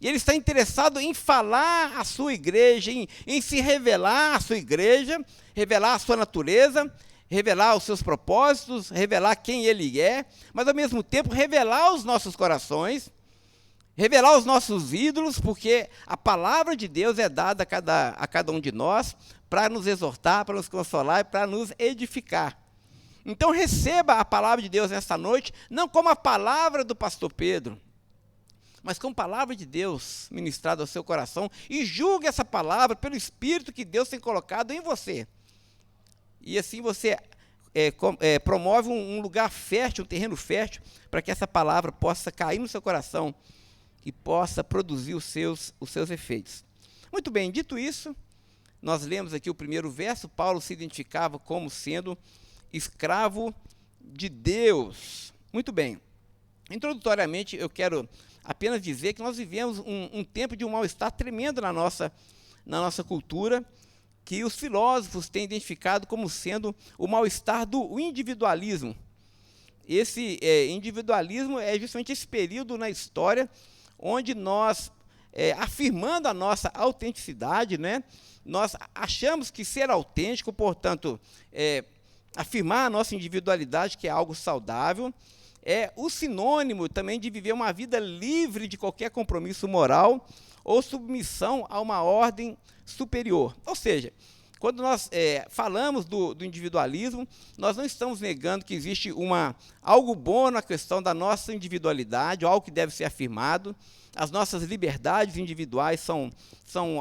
E ele está interessado em falar à sua igreja, em se revelar à sua igreja, revelar a sua natureza, revelar os seus propósitos, revelar quem ele é, mas ao mesmo tempo revelar os nossos corações, revelar os nossos ídolos, porque a palavra de Deus é dada a cada um de nós para nos exortar, para nos consolar e para nos edificar. Então receba a palavra de Deus nesta noite, não como a palavra do pastor Pedro, mas como palavra de Deus ministrada ao seu coração, e julgue essa palavra pelo Espírito que Deus tem colocado em você. E assim você promove um lugar fértil, um terreno fértil, para que essa palavra possa cair no seu coração e possa produzir os seus efeitos. Muito bem, dito isso, nós lemos aqui o primeiro verso. Paulo se identificava como sendo escravo de Deus. Muito bem. Introdutoriamente, eu quero apenas dizer que nós vivemos um tempo de um mal-estar tremendo na nossa cultura, que os filósofos têm identificado como sendo o mal-estar do individualismo. Esse individualismo é justamente esse período na história onde nós, afirmando a nossa autenticidade, né, nós achamos que ser autêntico, portanto, afirmar a nossa individualidade, que é algo saudável, é o sinônimo também de viver uma vida livre de qualquer compromisso moral ou submissão a uma ordem superior. Ou seja, quando nós falamos do individualismo, nós não estamos negando que existe algo bom na questão da nossa individualidade, algo que deve ser afirmado. As nossas liberdades individuais são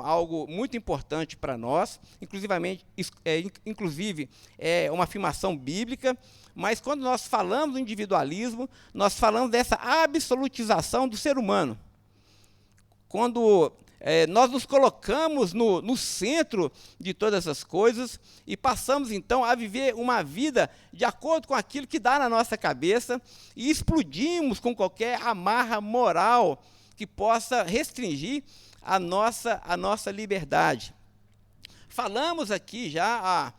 algo muito importante para nós, inclusive é uma afirmação bíblica, mas quando nós falamos do individualismo, nós falamos dessa absolutização do ser humano. Quando nós nos colocamos no centro de todas as coisas e passamos, então, a viver uma vida de acordo com aquilo que dá na nossa cabeça e explodimos com qualquer amarra moral que possa restringir a nossa liberdade. Falamos aqui já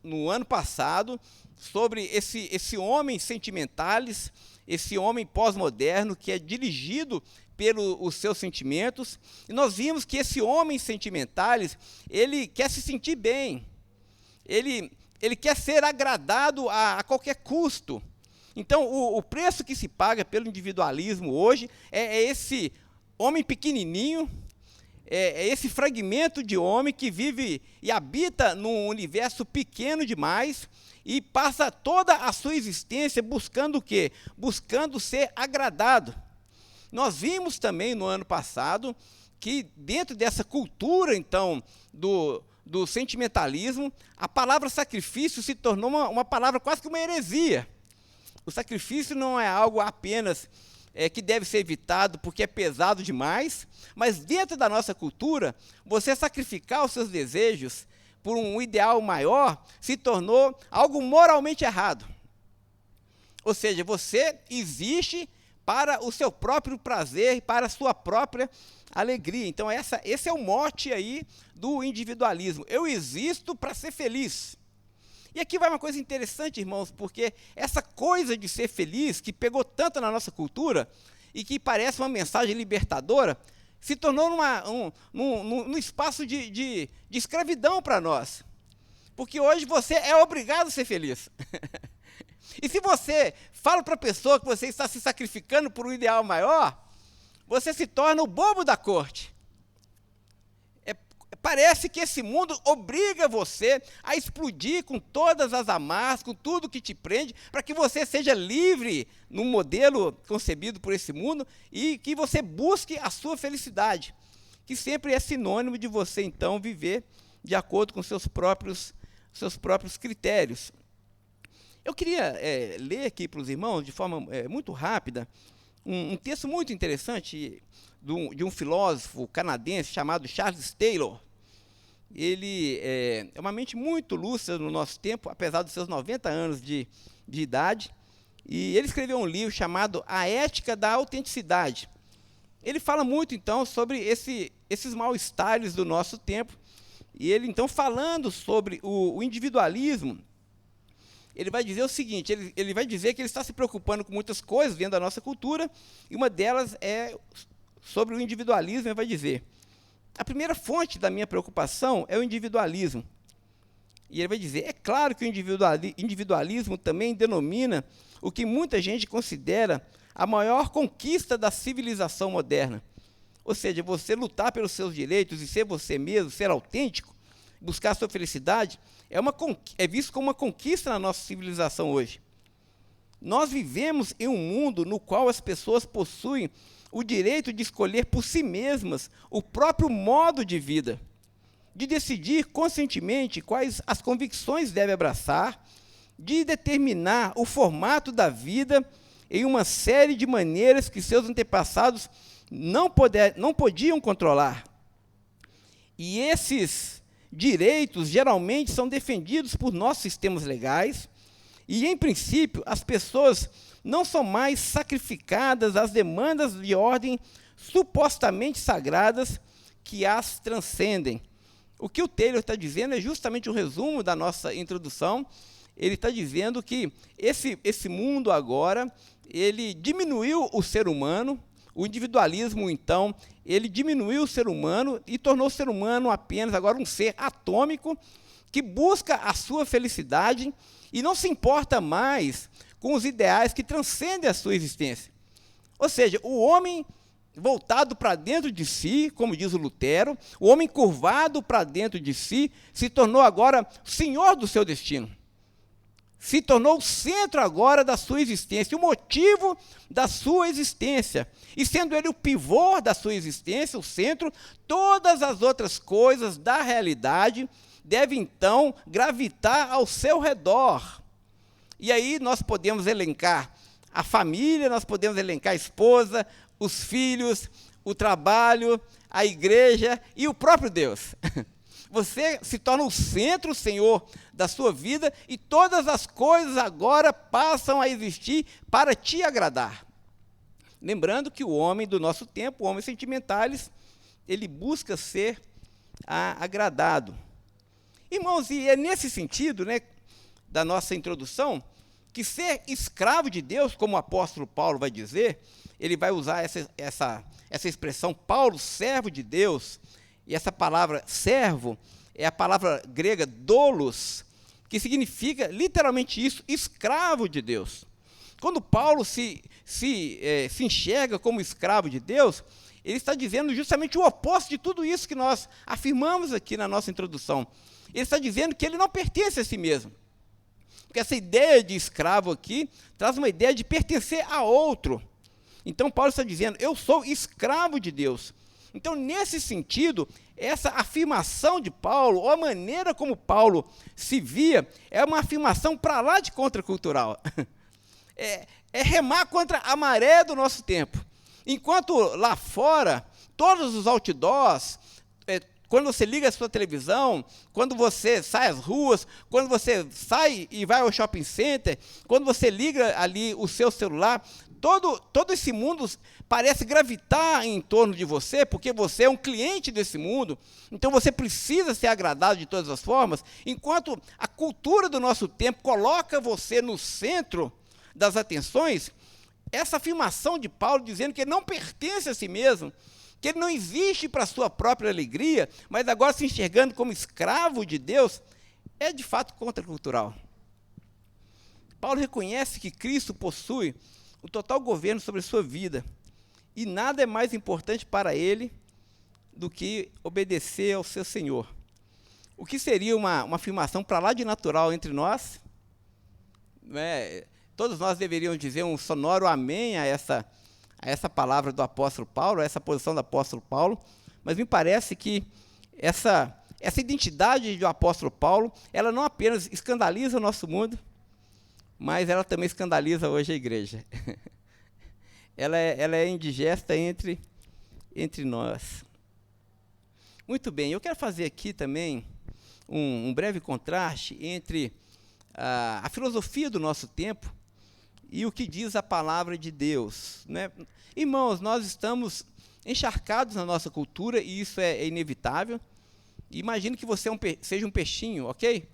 no ano passado sobre esse homem sentimentales, esse homem pós-moderno que é dirigido pelos seus sentimentos. E nós vimos que esse homem sentimentales, ele quer se sentir bem, ele quer ser agradado a qualquer custo. Então, o preço que se paga pelo individualismo hoje é esse homem pequenininho, é esse fragmento de homem que vive e habita num universo pequeno demais e passa toda a sua existência buscando o quê? Buscando ser agradado. Nós vimos também no ano passado que dentro dessa cultura, então, do sentimentalismo, a palavra sacrifício se tornou uma palavra quase que uma heresia. O sacrifício não é algo apenas que deve ser evitado porque é pesado demais, mas dentro da nossa cultura, você sacrificar os seus desejos por um ideal maior se tornou algo moralmente errado. Ou seja, você existe para o seu próprio prazer, para a sua própria alegria. Então, esse é o mote aí do individualismo. Eu existo para ser feliz. E aqui vai uma coisa interessante, irmãos, porque essa coisa de ser feliz, que pegou tanto na nossa cultura, e que parece uma mensagem libertadora, se tornou num espaço de escravidão para nós. Porque hoje você é obrigado a ser feliz. E se você fala para a pessoa que você está se sacrificando por um ideal maior, você se torna o bobo da corte. Parece que esse mundo obriga você a explodir com todas as amarras, com tudo que te prende, para que você seja livre no modelo concebido por esse mundo e que você busque a sua felicidade, que sempre é sinônimo de você, então, viver de acordo com seus próprios critérios. Eu queria ler aqui para os irmãos, de forma muito rápida, um texto muito interessante de um filósofo canadense chamado Charles Taylor. Ele é uma mente muito lúcida no nosso tempo, apesar dos seus 90 anos de idade, e ele escreveu um livro chamado A Ética da Autenticidade. Ele fala muito, então, sobre esses mal-estares do nosso tempo, e ele, então, falando sobre o individualismo, ele vai dizer o seguinte, ele vai dizer que ele está se preocupando com muitas coisas dentro da nossa cultura, e uma delas é sobre o individualismo. Ele vai dizer: a primeira fonte da minha preocupação é o individualismo. E ele vai dizer, é claro que o individualismo também denomina o que muita gente considera a maior conquista da civilização moderna. Ou seja, você lutar pelos seus direitos e ser você mesmo, ser autêntico, buscar a sua felicidade, é visto como uma conquista na nossa civilização hoje. Nós vivemos em um mundo no qual as pessoas possuem o direito de escolher por si mesmas o próprio modo de vida, de decidir conscientemente quais as convicções deve abraçar, de determinar o formato da vida em uma série de maneiras que seus antepassados não podiam controlar. E esses direitos geralmente são defendidos por nossos sistemas legais, e, em princípio, as pessoas não são mais sacrificadas às demandas de ordem supostamente sagradas que as transcendem. O que o Taylor está dizendo é justamente um resumo da nossa introdução. Ele está dizendo que esse mundo agora, ele diminuiu o ser humano, o individualismo, então, ele diminuiu o ser humano e tornou o ser humano apenas agora um ser atômico que busca a sua felicidade e não se importa mais com os ideais que transcendem a sua existência. Ou seja, o homem voltado para dentro de si, como diz o Lutero, o homem curvado para dentro de si, se tornou agora senhor do seu destino. Se tornou o centro agora da sua existência, o motivo da sua existência. E sendo ele o pivô da sua existência, o centro, todas as outras coisas da realidade devem, então, gravitar ao seu redor. E aí nós podemos elencar a família, nós podemos elencar a esposa, os filhos, o trabalho, a igreja e o próprio Deus. Você se torna o centro, o Senhor, da sua vida, e todas as coisas agora passam a existir para te agradar. Lembrando que o homem do nosso tempo, o homem sentimentales, ele busca ser agradado. Irmãos, e é nesse sentido, né, da nossa introdução, que ser escravo de Deus, como o apóstolo Paulo vai dizer, ele vai usar essa expressão, Paulo, servo de Deus, e essa palavra servo é a palavra grega doulos, que significa literalmente isso, escravo de Deus. Quando Paulo se enxerga como escravo de Deus, ele está dizendo justamente o oposto de tudo isso que nós afirmamos aqui na nossa introdução. Ele está dizendo que ele não pertence a si mesmo. Porque essa ideia de escravo aqui traz uma ideia de pertencer a outro. Então, Paulo está dizendo, eu sou escravo de Deus. Então, nesse sentido, essa afirmação de Paulo, ou a maneira como Paulo se via, é uma afirmação para lá de contracultural. É remar contra a maré do nosso tempo. Enquanto lá fora, todos os outdoors, quando você liga a sua televisão, quando você sai às ruas, quando você sai e vai ao shopping center, quando você liga ali o seu celular, todo esse mundo parece gravitar em torno de você, porque você é um cliente desse mundo, então você precisa ser agradado de todas as formas, enquanto a cultura do nosso tempo coloca você no centro das atenções, essa afirmação de Paulo dizendo que ele não pertence a si mesmo, que ele não existe para a sua própria alegria, mas agora se enxergando como escravo de Deus, é de fato contracultural. Paulo reconhece que Cristo possui o total governo sobre a sua vida, e nada é mais importante para ele do que obedecer ao seu Senhor. O que seria uma afirmação para lá de natural entre nós, todos nós deveríamos dizer um sonoro amém a essa palavra do apóstolo Paulo, a essa posição do apóstolo Paulo, mas me parece que essa identidade do apóstolo Paulo, ela não apenas escandaliza o nosso mundo, mas ela também escandaliza hoje a igreja. ela é indigesta entre nós. Muito bem, eu quero fazer aqui também um breve contraste entre a filosofia do nosso tempo e o que diz a palavra de Deus, né? Irmãos, nós estamos encharcados na nossa cultura e isso é inevitável. Imagine que você seja um peixinho, ok?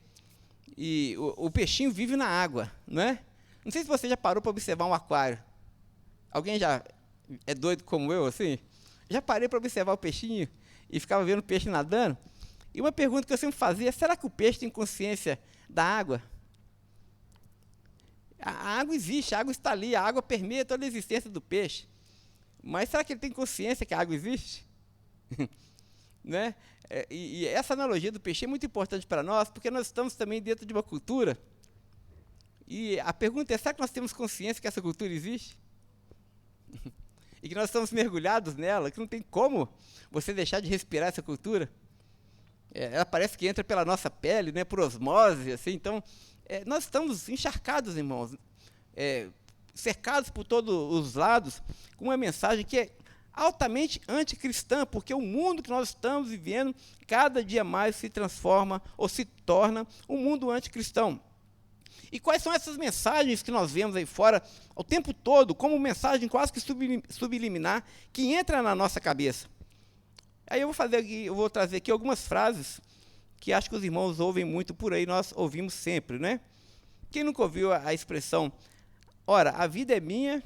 E o peixinho vive na água, não é? Não sei se você já parou para observar um aquário. Alguém já é doido como eu, assim? Já parei para observar o peixinho e ficava vendo o peixe nadando. E uma pergunta que eu sempre fazia, será que o peixe tem consciência da água? A água existe, a água está ali, a água permeia toda a existência do peixe. Mas será que ele tem consciência que a água existe? Né? E essa analogia do peixe é muito importante para nós, porque nós estamos também dentro de uma cultura. E a pergunta é, será que nós temos consciência que essa cultura existe? E que nós estamos mergulhados nela, que não tem como você deixar de respirar essa cultura? Ela parece que entra pela nossa pele, né, por osmose, assim, então... nós estamos encharcados, irmãos, cercados por todos os lados, com uma mensagem que é altamente anticristã, porque o mundo que nós estamos vivendo, cada dia mais se transforma ou se torna um mundo anticristão. E quais são essas mensagens que nós vemos aí fora o tempo todo, como mensagem quase que subliminar, que entra na nossa cabeça? Aí eu vou trazer aqui algumas frases que acho que os irmãos ouvem muito por aí, nós ouvimos sempre, né? Quem nunca ouviu a expressão, ora, a vida é minha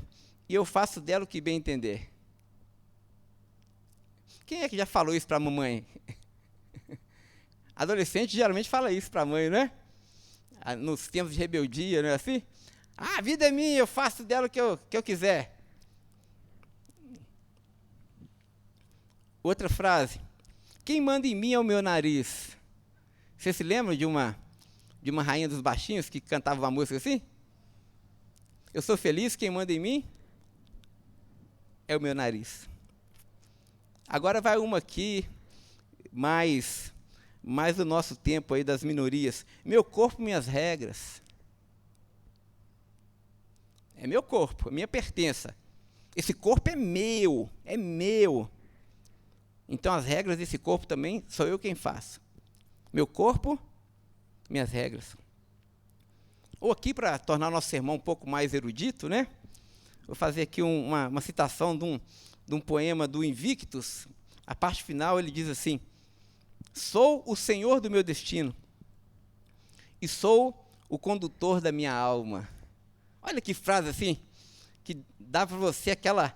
e eu faço dela o que bem entender? Quem é que já falou isso para a mamãe? Adolescente geralmente fala isso para a mãe, né? Nos tempos de rebeldia, não é assim? A vida é minha, eu faço dela o que eu quiser. Outra frase, quem manda em mim é o meu nariz. Você se lembra de uma rainha dos baixinhos que cantava uma música assim? Eu sou feliz, quem manda em mim é o meu nariz. Agora vai uma aqui, mais do nosso tempo aí, das minorias. Meu corpo, minhas regras. É meu corpo, é minha pertença. Esse corpo é meu, é meu. Então as regras desse corpo também sou eu quem faço. Meu corpo, minhas regras. Ou aqui, para tornar o nosso sermão um pouco mais erudito, né? Vou fazer aqui uma citação de um poema do Invictus. A parte final ele diz assim, sou o senhor do meu destino e sou o condutor da minha alma. Olha que frase assim, que dá para você aquela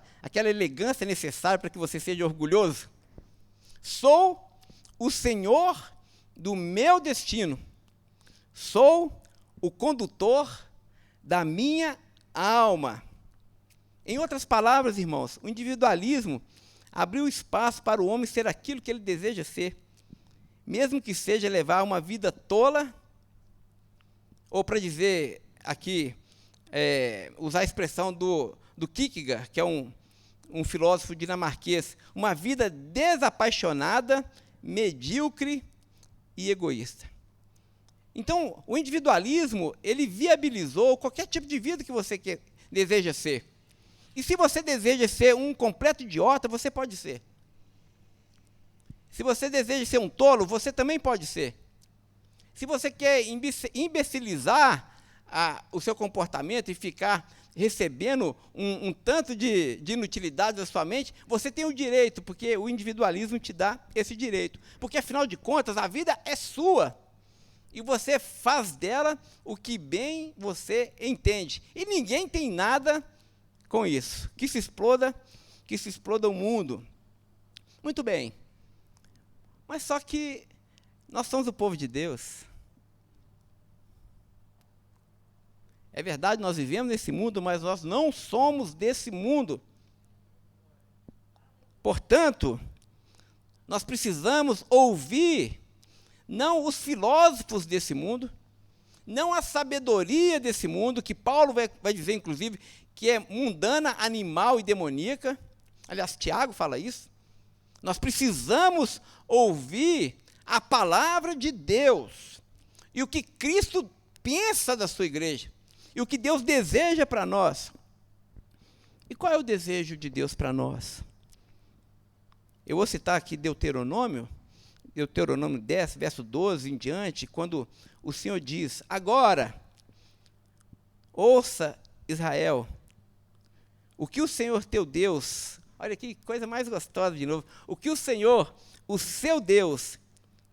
elegância necessária para que você seja orgulhoso. Sou o Senhor do meu destino. Sou o condutor da minha alma. Em outras palavras, irmãos, o individualismo abriu espaço para o homem ser aquilo que ele deseja ser, mesmo que seja levar uma vida tola, ou para dizer aqui, usar a expressão do Kierkegaard, que é um filósofo dinamarquês, uma vida desapaixonada, medíocre e egoísta. Então, o individualismo, ele viabilizou qualquer tipo de vida que você deseja ser. E se você deseja ser um completo idiota, você pode ser. Se você deseja ser um tolo, você também pode ser. Se você quer imbecilizar o seu comportamento e ficar recebendo um tanto de inutilidade da sua mente, você tem o direito, porque o individualismo te dá esse direito. Porque, afinal de contas, a vida é sua. E você faz dela o que bem você entende. E ninguém tem nada com isso. Que se exploda o mundo. Muito bem. Mas só que nós somos o povo de Deus. É verdade, nós vivemos nesse mundo, mas nós não somos desse mundo. Portanto, nós precisamos ouvir não os filósofos desse mundo, não a sabedoria desse mundo, que Paulo vai dizer, inclusive, que é mundana, animal e demoníaca. Aliás, Tiago fala isso. Nós precisamos ouvir a palavra de Deus e o que Cristo pensa da sua igreja e o que Deus deseja para nós. E qual é o desejo de Deus para nós? Eu vou citar aqui Deuteronômio 10, verso 12 em diante, quando o Senhor diz: agora, ouça, Israel, o que o Senhor teu Deus, olha que coisa mais gostosa de novo, o que o Senhor, o seu Deus,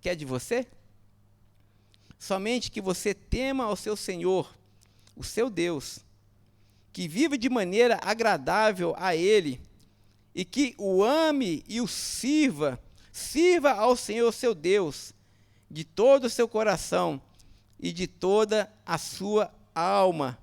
quer de você? Somente que você tema ao seu Senhor, o seu Deus, que viva de maneira agradável a Ele, e que o ame e o sirva ao Senhor seu Deus, de todo o seu coração e de toda a sua alma.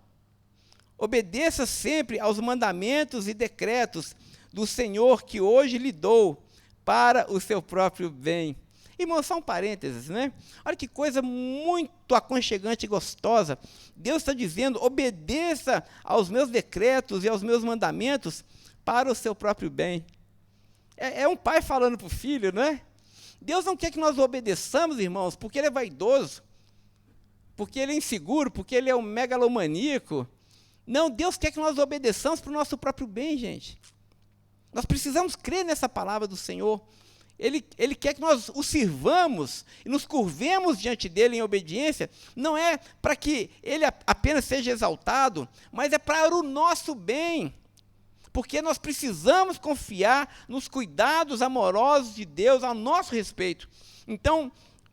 Obedeça sempre aos mandamentos e decretos do Senhor que hoje lhe dou para o seu próprio bem. Irmão, só um parênteses, né? Olha que coisa muito aconchegante e gostosa. Deus está dizendo: obedeça aos meus decretos e aos meus mandamentos para o seu próprio bem. É um pai falando para o filho, não é? Deus não quer que nós obedeçamos, irmãos, porque ele é vaidoso, porque ele é inseguro, porque ele é um megalomaníaco. Não, Deus quer que nós obedeçamos para o nosso próprio bem, gente. Nós precisamos crer nessa palavra do Senhor. Ele quer que nós o sirvamos e nos curvemos diante dele em obediência. Não é para que ele apenas seja exaltado, mas é para o nosso bem. Porque nós precisamos confiar nos cuidados amorosos de Deus a nosso respeito. Então,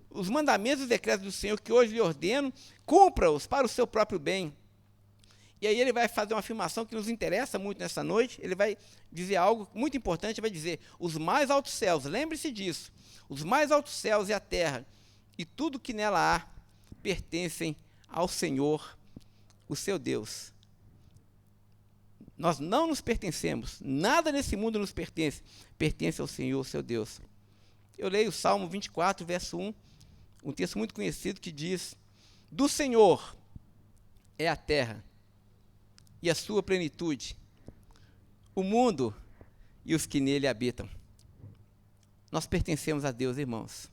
os mandamentos e decretos do Senhor que hoje lhe ordeno, cumpra-os para o seu próprio bem. E aí ele vai fazer uma afirmação que nos interessa muito nessa noite. Ele vai dizer algo muito importante, vai dizer: os mais altos céus, lembre-se disso, os mais altos céus e a terra, e tudo que nela há, pertencem ao Senhor, o seu Deus. Nós não nos pertencemos, nada nesse mundo nos pertence, pertence ao Senhor, seu Deus. Eu leio o Salmo 24, verso 1, um texto muito conhecido que diz: do Senhor é a terra e a sua plenitude, o mundo e os que nele habitam. Nós pertencemos a Deus, irmãos.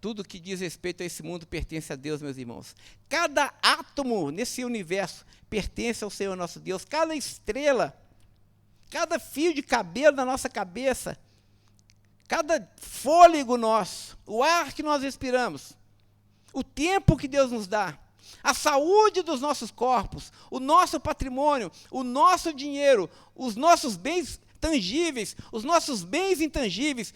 Tudo que diz respeito a esse mundo pertence a Deus, meus irmãos. Cada átomo nesse universo pertence ao Senhor nosso Deus. Cada estrela, cada fio de cabelo na nossa cabeça, cada fôlego nosso, o ar que nós respiramos, o tempo que Deus nos dá, a saúde dos nossos corpos, o nosso patrimônio, o nosso dinheiro, os nossos bens tangíveis, os nossos bens intangíveis,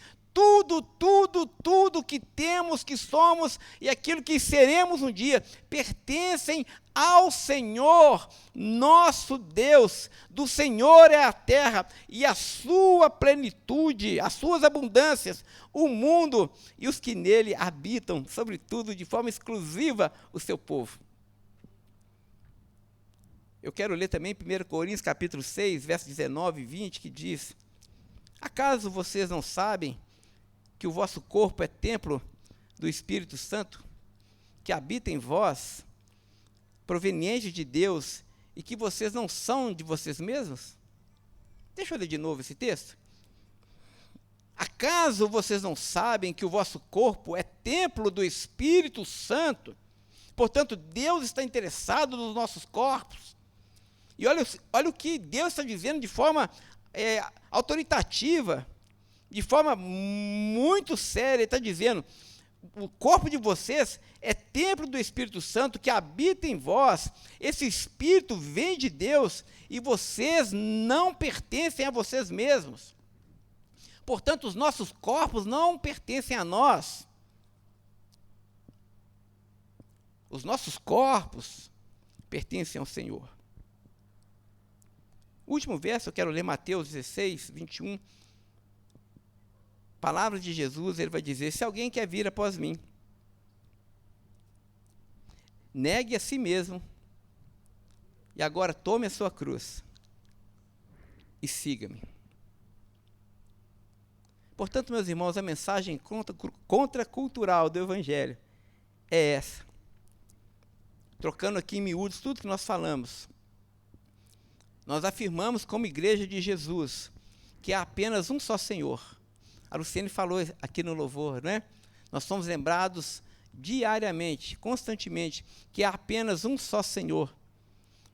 tudo que temos, que somos e aquilo que seremos um dia, pertencem ao Senhor, nosso Deus. Do Senhor é a terra e a sua plenitude, as suas abundâncias, o mundo e os que nele habitam, sobretudo de forma exclusiva o seu povo. Eu quero ler também 1 Coríntios capítulo 6, versos 19 e 20, que diz: acaso vocês não sabem que o vosso corpo é templo do Espírito Santo, que habita em vós, proveniente de Deus, e que vocês não são de vocês mesmos? Deixa eu ler de novo esse texto. Acaso vocês não sabem que o vosso corpo é templo do Espírito Santo? Portanto, Deus está interessado nos nossos corpos. E olha o que Deus está dizendo de forma autoritativa, de forma muito séria. Ele está dizendo: o corpo de vocês é templo do Espírito Santo que habita em vós. Esse Espírito vem de Deus e vocês não pertencem a vocês mesmos. Portanto, os nossos corpos não pertencem a nós. Os nossos corpos pertencem ao Senhor. O último verso, eu quero ler Mateus 16, 21. Palavras de Jesus, ele vai dizer: se alguém quer vir após mim, negue a si mesmo, e agora tome a sua cruz e siga-me. Portanto, meus irmãos, a mensagem contracultural do Evangelho é essa. Trocando aqui em miúdos tudo que nós falamos, nós afirmamos como igreja de Jesus que há apenas um só Senhor. A Luciene falou aqui no louvor, né? Nós somos lembrados diariamente, constantemente, que há apenas um só Senhor.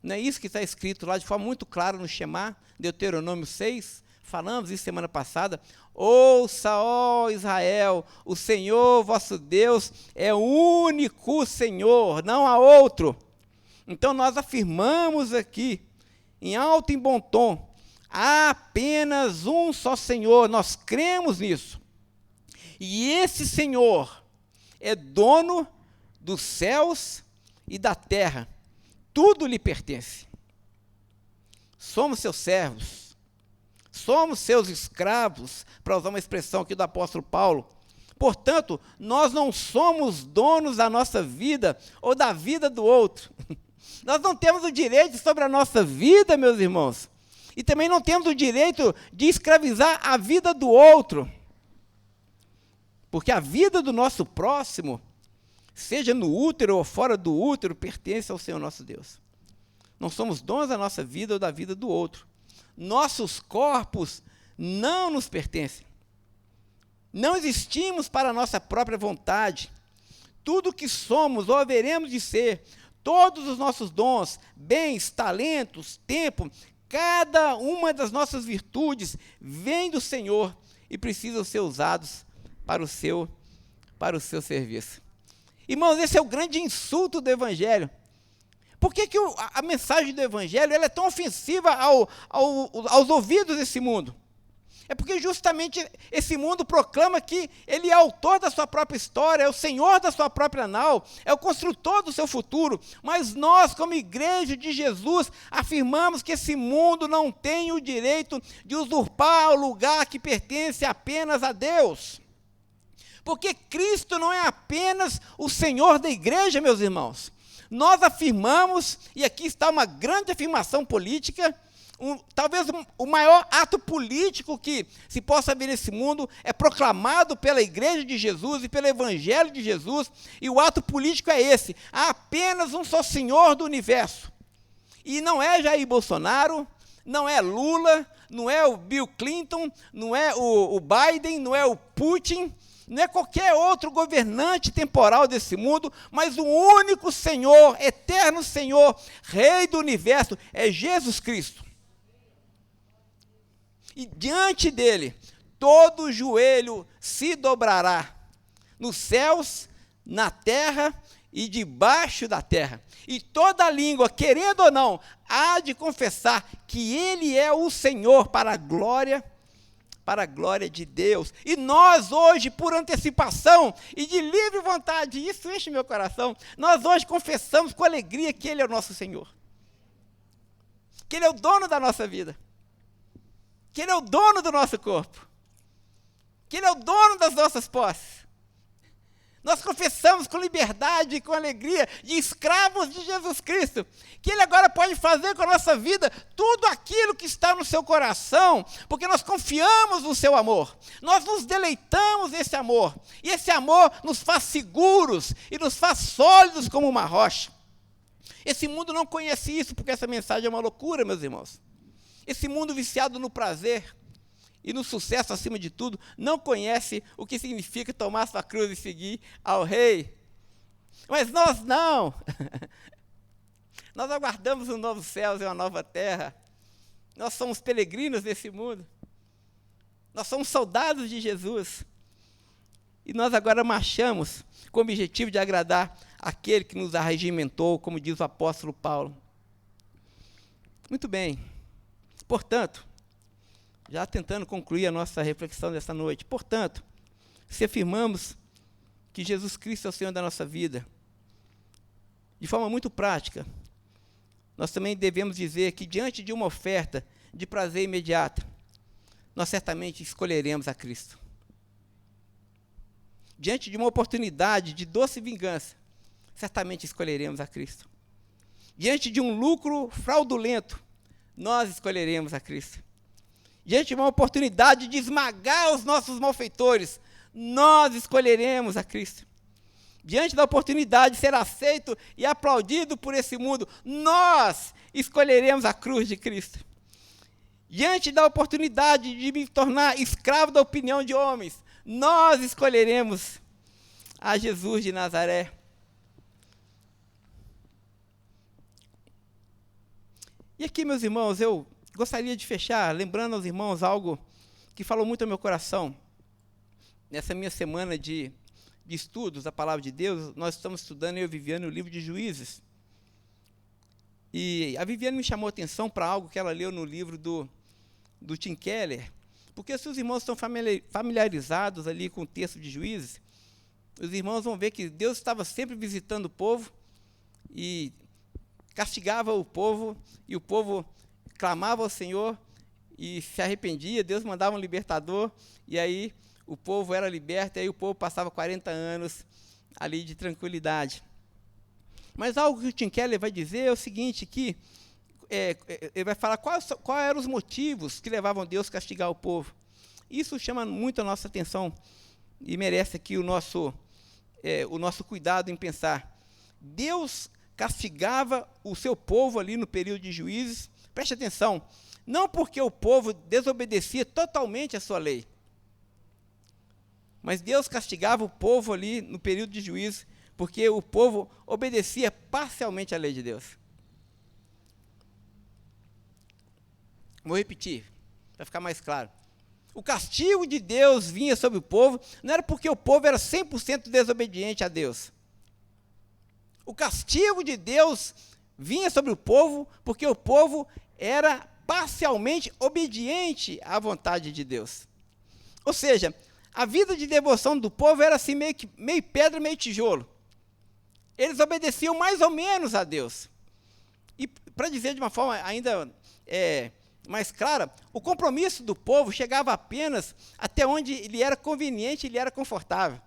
Não é isso que está escrito lá de forma muito clara no Shema, Deuteronômio 6? Falamos isso semana passada. Ouça, ó Israel, o Senhor vosso Deus é o único Senhor, não há outro. Então nós afirmamos aqui, em alto e bom tom, há apenas um só Senhor, nós cremos nisso. E esse Senhor é dono dos céus e da terra, tudo lhe pertence. Somos seus servos, somos seus escravos, para usar uma expressão aqui do apóstolo Paulo. Portanto, nós não somos donos da nossa vida ou da vida do outro. Nós não temos o direito sobre a nossa vida, meus irmãos. E também não temos o direito de escravizar a vida do outro. Porque a vida do nosso próximo, seja no útero ou fora do útero, pertence ao Senhor nosso Deus. Não somos donos da nossa vida ou da vida do outro. Nossos corpos não nos pertencem. Não existimos para a nossa própria vontade. Tudo que somos ou haveremos de ser, todos os nossos dons, bens, talentos, tempo, cada uma das nossas virtudes vem do Senhor e precisam ser usados para o seu serviço. Irmãos, esse é o grande insulto do Evangelho. Por que a mensagem do Evangelho ela é tão ofensiva aos ouvidos desse mundo? É porque justamente esse mundo proclama que ele é autor da sua própria história, é o senhor da sua própria nau, é o construtor do seu futuro. Mas nós, como igreja de Jesus, afirmamos que esse mundo não tem o direito de usurpar o lugar que pertence apenas a Deus. Porque Cristo não é apenas o Senhor da igreja, meus irmãos. Nós afirmamos, e aqui está uma grande afirmação política, talvez o maior ato político que se possa ver nesse mundo é proclamado pela igreja de Jesus e pelo evangelho de Jesus, e o ato político é esse: há apenas um só Senhor do universo. E não é Jair Bolsonaro, não é Lula, não é o Bill Clinton, não é o Biden, não é o Putin, não é qualquer outro governante temporal desse mundo, mas o único Senhor, eterno Senhor, Rei do universo, é Jesus Cristo. E diante dele, todo joelho se dobrará, nos céus, na terra e debaixo da terra. E toda língua, querendo ou não, há de confessar que ele é o Senhor, para a glória para a glória de Deus. E nós hoje, por antecipação e de livre vontade, isso enche meu coração, nós hoje confessamos com alegria que Ele é o nosso Senhor. Que Ele é o dono da nossa vida. Que Ele é o dono do nosso corpo. Que Ele é o dono das nossas posses. Nós confessamos com liberdade e com alegria, de escravos de Jesus Cristo, que Ele agora pode fazer com a nossa vida tudo aquilo que está no seu coração, porque nós confiamos no seu amor, nós nos deleitamos nesse amor, e esse amor nos faz seguros e nos faz sólidos como uma rocha. Esse mundo não conhece isso, porque essa mensagem é uma loucura, meus irmãos. Esse mundo viciado no prazer e no sucesso acima de tudo, não conhece o que significa tomar sua cruz e seguir ao Rei. Mas nós não. Nós aguardamos um novo céu e uma nova terra. Nós somos peregrinos nesse mundo. Nós somos soldados de Jesus. E nós agora marchamos com o objetivo de agradar aquele que nos arregimentou, como diz o apóstolo Paulo. Muito bem. Portanto, já tentando concluir a nossa reflexão dessa noite. Portanto, se afirmamos que Jesus Cristo é o Senhor da nossa vida, de forma muito prática, nós também devemos dizer que diante de uma oferta de prazer imediata, nós certamente escolheremos a Cristo. Diante de uma oportunidade de doce vingança, certamente escolheremos a Cristo. Diante de um lucro fraudulento, nós escolheremos a Cristo. Diante de uma oportunidade de esmagar os nossos malfeitores, nós escolheremos a Cristo. Diante da oportunidade de ser aceito e aplaudido por esse mundo, nós escolheremos a cruz de Cristo. Diante da oportunidade de me tornar escravo da opinião de homens, nós escolheremos a Jesus de Nazaré. E aqui, meus irmãos, eu gostaria de fechar lembrando aos irmãos algo que falou muito ao meu coração. Nessa minha semana de estudos da Palavra de Deus, nós estamos estudando, eu e Viviane, o livro de Juízes. E a Viviane me chamou a atenção para algo que ela leu no livro do Tim Keller, porque se os irmãos estão familiarizados ali com o texto de Juízes, os irmãos vão ver que Deus estava sempre visitando o povo e castigava o povo, e o povo clamava ao Senhor e se arrependia, Deus mandava um libertador, e aí o povo era liberto, e aí o povo passava 40 anos ali de tranquilidade. Mas algo que o Tim Keller vai dizer é o seguinte, que ele vai falar quais eram os motivos que levavam Deus a castigar o povo. Isso chama muito a nossa atenção e merece aqui o nosso cuidado em pensar. Deus castigava o seu povo ali no período de Juízes, preste atenção, não porque o povo desobedecia totalmente a sua lei, mas Deus castigava o povo ali no período de Juízes, porque o povo obedecia parcialmente à lei de Deus. Vou repetir, para ficar mais claro. O castigo de Deus vinha sobre o povo, não era porque o povo era 100% desobediente a Deus. O castigo de Deus vinha sobre o povo porque o povo era parcialmente obediente à vontade de Deus. Ou seja, a vida de devoção do povo era assim meio pedra, meio tijolo. Eles obedeciam mais ou menos a Deus. E para dizer de uma forma ainda mais clara, o compromisso do povo chegava apenas até onde ele era conveniente, ele era confortável.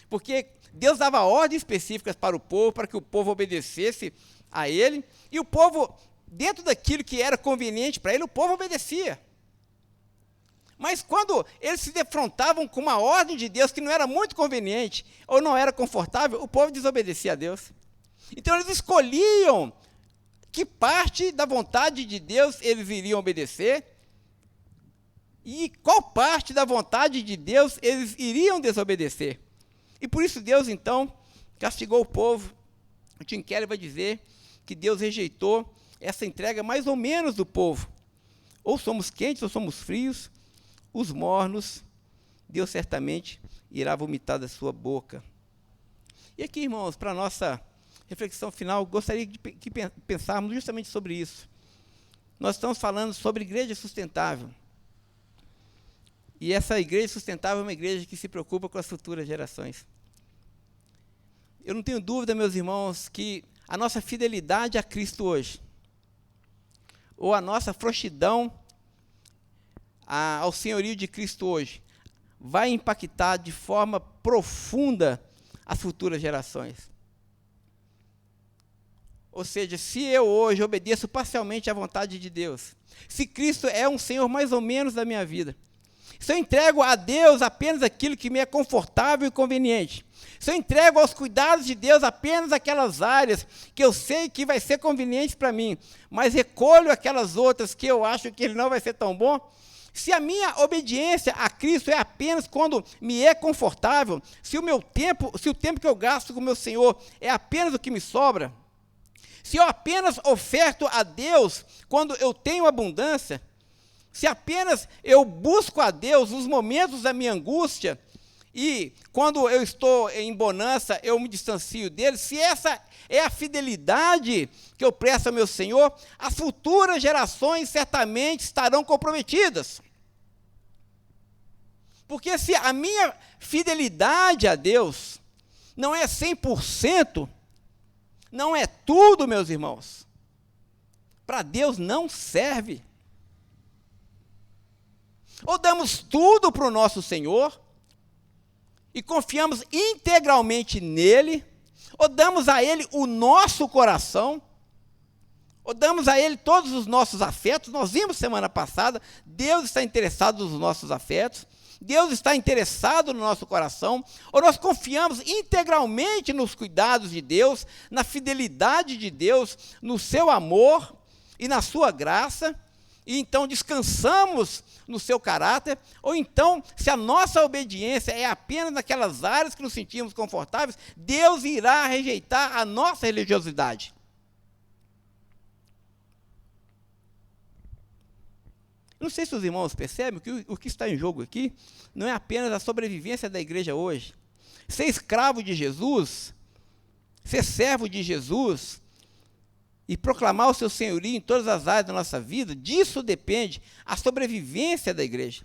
Porque Deus dava ordens específicas para o povo, para que o povo obedecesse a ele, e o povo, dentro daquilo que era conveniente para ele, o povo obedecia. Mas quando eles se defrontavam com uma ordem de Deus que não era muito conveniente, ou não era confortável, o povo desobedecia a Deus. Então eles escolhiam que parte da vontade de Deus eles iriam obedecer, e qual parte da vontade de Deus eles iriam desobedecer. E por isso Deus, então, castigou o povo. O Tim Keller vai dizer que Deus rejeitou essa entrega mais ou menos do povo. Ou somos quentes ou somos frios, os mornos, Deus certamente irá vomitar da sua boca. E aqui, irmãos, para a nossa reflexão final, gostaria que pensarmos justamente sobre isso. Nós estamos falando sobre igreja sustentável. E essa igreja sustentável é uma igreja que se preocupa com as futuras gerações. Eu não tenho dúvida, meus irmãos, que a nossa fidelidade a Cristo hoje, ou a nossa frouxidão ao senhorio de Cristo hoje, vai impactar de forma profunda as futuras gerações. Ou seja, se eu hoje obedeço parcialmente à vontade de Deus, se Cristo é um Senhor mais ou menos da minha vida, se eu entrego a Deus apenas aquilo que me é confortável e conveniente, se eu entrego aos cuidados de Deus apenas aquelas áreas que eu sei que vai ser conveniente para mim, mas recolho aquelas outras que eu acho que Ele não vai ser tão bom, se a minha obediência a Cristo é apenas quando me é confortável, se o tempo que eu gasto com o meu Senhor é apenas o que me sobra, se eu apenas oferto a Deus quando eu tenho abundância, se apenas eu busco a Deus nos momentos da minha angústia, e quando eu estou em bonança, eu me distancio dele, se essa é a fidelidade que eu presto ao meu Senhor, as futuras gerações certamente estarão comprometidas. Porque se a minha fidelidade a Deus não é 100%, não é tudo, meus irmãos, para Deus não serve. Ou damos tudo para o nosso Senhor, e confiamos integralmente nele, ou damos a ele o nosso coração, ou damos a ele todos os nossos afetos. Nós vimos semana passada, Deus está interessado nos nossos afetos, Deus está interessado no nosso coração, ou nós confiamos integralmente nos cuidados de Deus, na fidelidade de Deus, no seu amor e na sua graça, e então descansamos no seu caráter, ou então, se a nossa obediência é apenas naquelas áreas que nos sentimos confortáveis, Deus irá rejeitar a nossa religiosidade. Não sei se os irmãos percebem que o que está em jogo aqui não é apenas a sobrevivência da igreja hoje. Ser escravo de Jesus, ser servo de Jesus, e proclamar o seu senhorio em todas as áreas da nossa vida, disso depende a sobrevivência da igreja.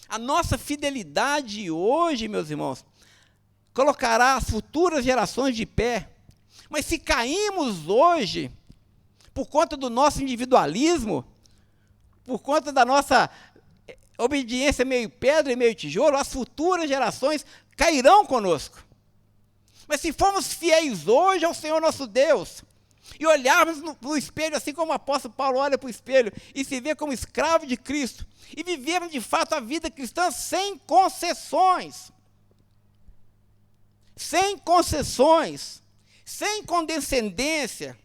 A nossa fidelidade hoje, meus irmãos, colocará as futuras gerações de pé. Mas se caímos hoje, por conta do nosso individualismo, por conta da nossa obediência meio pedra e meio tijolo, as futuras gerações cairão conosco. Mas se formos fiéis hoje ao Senhor nosso Deus, e olharmos no espelho, assim como o apóstolo Paulo olha para o espelho, e se vê como escravo de Cristo, e vivermos de fato a vida cristã sem concessões, sem condescendência,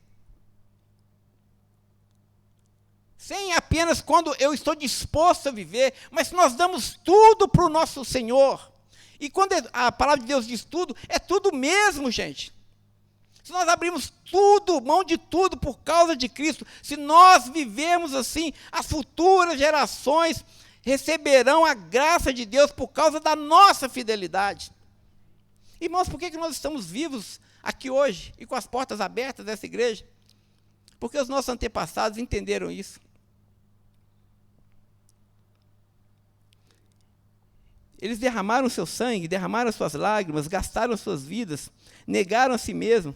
sem apenas quando eu estou disposto a viver, mas se nós damos tudo para o nosso Senhor. E quando a palavra de Deus diz tudo, é tudo mesmo, gente. Se nós abrimos tudo, mão de tudo por causa de Cristo, se nós vivemos assim, as futuras gerações receberão a graça de Deus por causa da nossa fidelidade. Irmãos, por que nós estamos vivos aqui hoje e com as portas abertas dessa igreja? Porque os nossos antepassados entenderam isso. Eles derramaram seu sangue, derramaram suas lágrimas, gastaram suas vidas, negaram a si mesmo,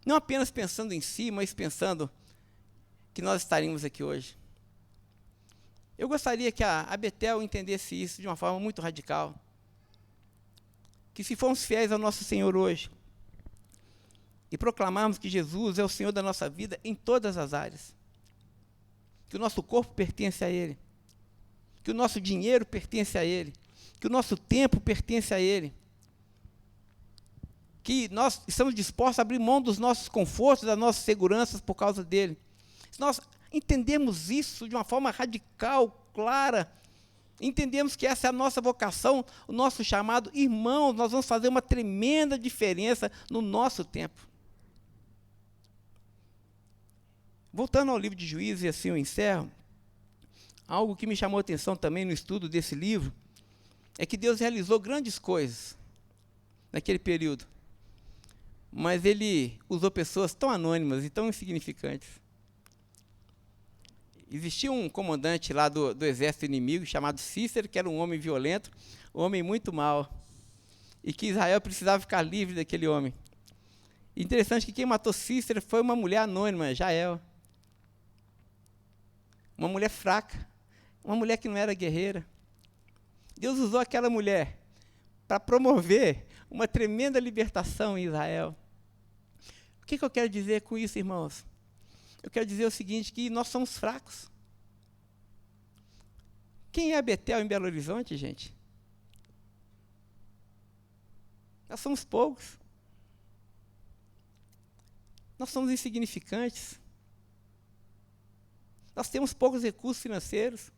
não apenas pensando em si, mas pensando que nós estaríamos aqui hoje. Eu gostaria que a Betel entendesse isso de uma forma muito radical, que se formos fiéis ao nosso Senhor hoje, e proclamarmos que Jesus é o Senhor da nossa vida em todas as áreas, que o nosso corpo pertence a Ele, que o nosso dinheiro pertence a Ele, que o nosso tempo pertence a Ele, que nós estamos dispostos a abrir mão dos nossos confortos, das nossas seguranças por causa dEle. Se nós entendemos isso de uma forma radical, clara, entendemos que essa é a nossa vocação, o nosso chamado, irmãos, nós vamos fazer uma tremenda diferença no nosso tempo. Voltando ao livro de Juízes, e assim eu encerro, algo que me chamou a atenção também no estudo desse livro, é que Deus realizou grandes coisas naquele período, mas Ele usou pessoas tão anônimas e tão insignificantes. existia um comandante lá do exército inimigo, chamado Cícero, que era um homem violento, um homem muito mau, e que Israel precisava ficar livre daquele homem. Interessante que quem matou Cícero foi uma mulher anônima, Jael. Uma mulher fraca, uma mulher que não era guerreira. Deus usou aquela mulher para promover uma tremenda libertação em Israel. O que eu quero dizer com isso, irmãos? Eu quero dizer o seguinte, que nós somos fracos. Quem é Betel em Belo Horizonte, gente? Nós somos poucos. Nós somos insignificantes. Nós temos poucos recursos financeiros.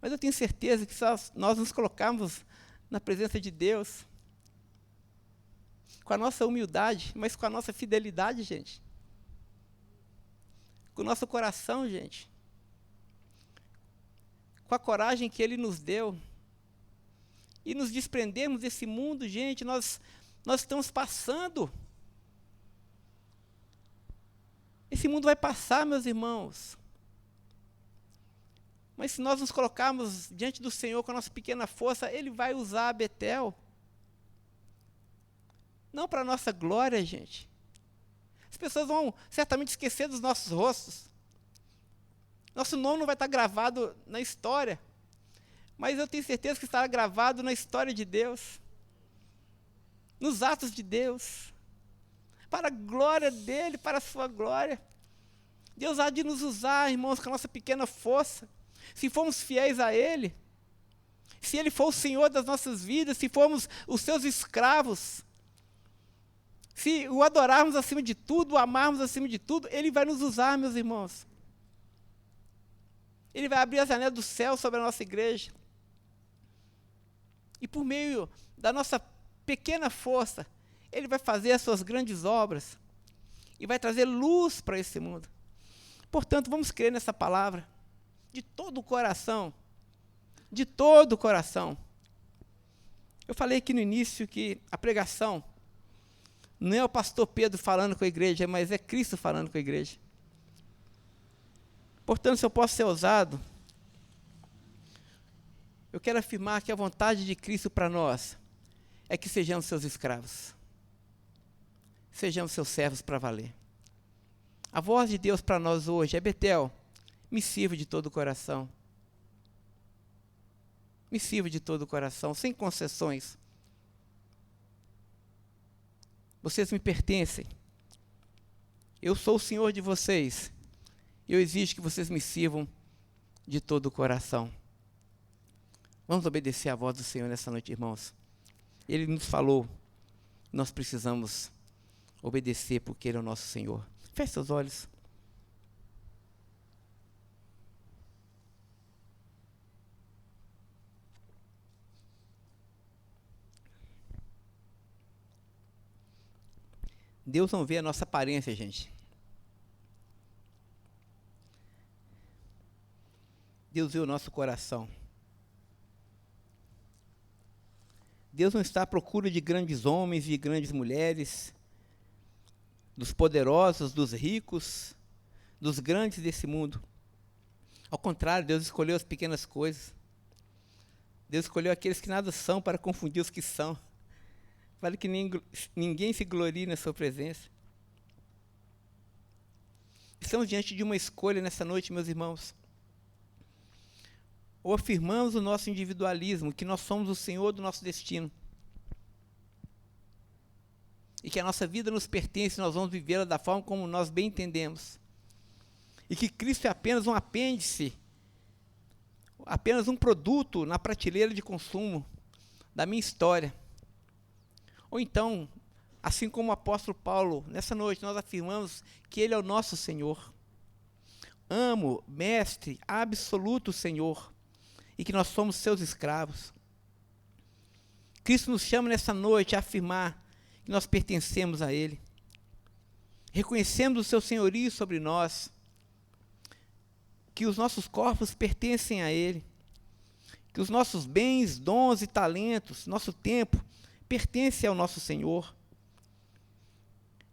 Mas eu tenho certeza que se nós nos colocarmos na presença de Deus, com a nossa humildade, mas com a nossa fidelidade, gente, com o nosso coração, gente, com a coragem que Ele nos deu, e nos desprendermos desse mundo, gente, nós estamos passando. Esse mundo vai passar, meus irmãos. Mas se nós nos colocarmos diante do Senhor com a nossa pequena força, Ele vai usar a Betel. Não para a nossa glória, gente. As pessoas vão certamente esquecer dos nossos rostos. Nosso nome não vai estar gravado na história. Mas eu tenho certeza que estará gravado na história de Deus. Nos atos de Deus. Para a glória dEle, para a sua glória. Deus há de nos usar, irmãos, com a nossa pequena força. Se formos fiéis a Ele, se Ele for o Senhor das nossas vidas, se formos os seus escravos, se o adorarmos acima de tudo, o amarmos acima de tudo, Ele vai nos usar, meus irmãos. Ele vai abrir as janelas do céu sobre a nossa igreja. E por meio da nossa pequena força, Ele vai fazer as suas grandes obras e vai trazer luz para esse mundo. Portanto, vamos crer nessa palavra de todo o coração. De todo o coração. Eu falei aqui no início que a pregação não é o pastor Pedro falando com a igreja, mas é Cristo falando com a igreja. Portanto, se eu posso ser ousado, eu quero afirmar que a vontade de Cristo para nós é que sejamos seus escravos. Sejamos seus servos para valer. A voz de Deus para nós hoje é: Betel, me sirva de todo o coração. Me sirva de todo o coração, sem concessões. Vocês me pertencem. Eu sou o Senhor de vocês. Eu exijo que vocês me sirvam de todo o coração. Vamos obedecer à voz do Senhor nessa noite, irmãos. Ele nos falou, nós precisamos obedecer porque Ele é o nosso Senhor. Feche seus olhos. Deus não vê a nossa aparência, gente. Deus vê o nosso coração. Deus não está à procura de grandes homens e grandes mulheres, dos poderosos, dos ricos, dos grandes desse mundo. Ao contrário, Deus escolheu as pequenas coisas. Deus escolheu aqueles que nada são para confundir os que são. Vale que ninguém se glorie na sua presença. Estamos diante de uma escolha nessa noite, meus irmãos. Ou afirmamos o nosso individualismo, que nós somos o Senhor do nosso destino. E que a nossa vida nos pertence, nós vamos vivê-la da forma como nós bem entendemos. E que Cristo é apenas um apêndice, apenas um produto na prateleira de consumo da minha história. Ou então, assim como o apóstolo Paulo, nessa noite nós afirmamos que Ele é o nosso Senhor. Amo, mestre, absoluto Senhor. E que nós somos seus escravos. Cristo nos chama nessa noite a afirmar que nós pertencemos a Ele. Reconhecemos o seu senhorio sobre nós. Que os nossos corpos pertencem a Ele. Que os nossos bens, dons e talentos, nosso tempo, pertence ao nosso Senhor.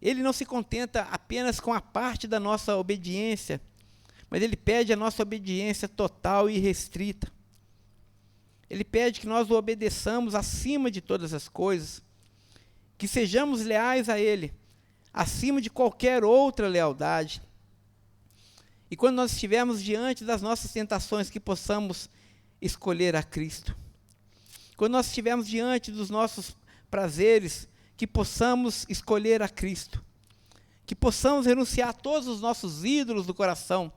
Ele não se contenta apenas com a parte da nossa obediência, mas Ele pede a nossa obediência total e restrita. Ele pede que nós o obedeçamos acima de todas as coisas, que sejamos leais a Ele, acima de qualquer outra lealdade. E quando nós estivermos diante das nossas tentações, que possamos escolher a Cristo. Quando nós estivermos diante dos nossos prazeres, que possamos escolher a Cristo. Que possamos renunciar a todos os nossos ídolos do coração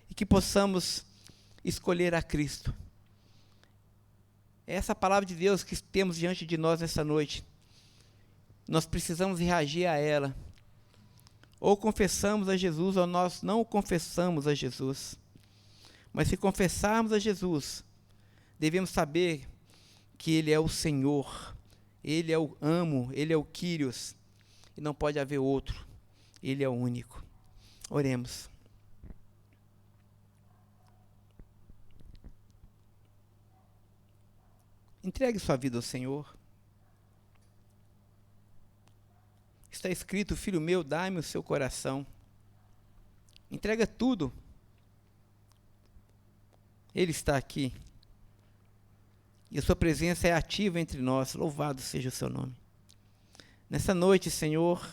e que possamos escolher a Cristo. É essa palavra de Deus que temos diante de nós nessa noite. Nós precisamos reagir a ela. Ou confessamos a Jesus, ou nós não confessamos a Jesus. Mas se confessarmos a Jesus, devemos saber que Ele é o Senhor, Ele é o amo, Ele é o Kyrios, e não pode haver outro, Ele é o único. Oremos. Entregue sua vida ao Senhor. Está escrito: filho meu, dai-me o seu coração. Entrega tudo. Ele está aqui. E a sua presença é ativa entre nós. Louvado seja o seu nome. Nessa noite, Senhor,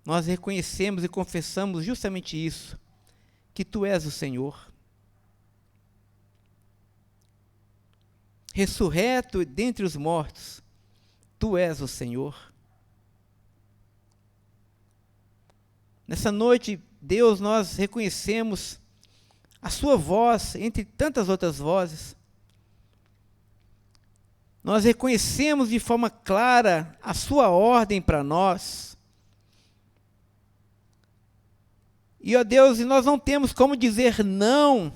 nós reconhecemos e confessamos justamente isso, que Tu és o Senhor. Ressurreto dentre os mortos, Tu és o Senhor. Nessa noite, Deus, nós reconhecemos a Sua voz entre tantas outras vozes. Nós reconhecemos de forma clara a Sua ordem para nós. E, ó Deus, e nós não temos como dizer não,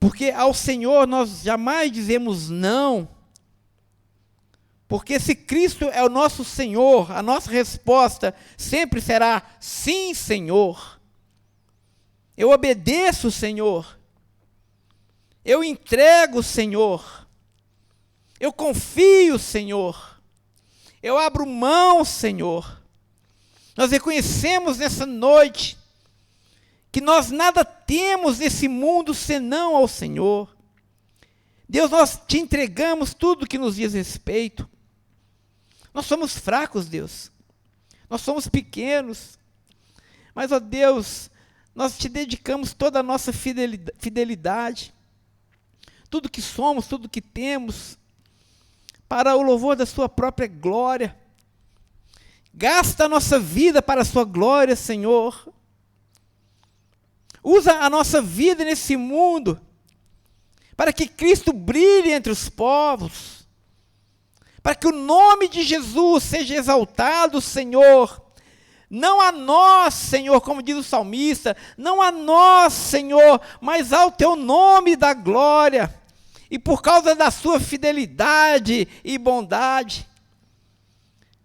porque ao Senhor nós jamais dizemos não. Porque se Cristo é o nosso Senhor, a nossa resposta sempre será sim, Senhor. Eu obedeço, Senhor. Eu entrego, Senhor. Eu confio, Senhor. Eu abro mão, Senhor. Nós reconhecemos nessa noite que nós nada temos nesse mundo senão ao Senhor. Deus, nós Te entregamos tudo que nos diz respeito. Nós somos fracos, Deus. Nós somos pequenos. Mas, ó Deus, nós Te dedicamos toda a nossa fidelidade. Tudo que somos, tudo que temos, para o louvor da Sua própria glória. Gasta a nossa vida para a Sua glória, Senhor. Usa a nossa vida nesse mundo para que Cristo brilhe entre os povos. Para que o nome de Jesus seja exaltado, Senhor. Não a nós, Senhor, como diz o salmista, não a nós, Senhor, mas ao Teu nome da glória. E por causa da Sua fidelidade e bondade.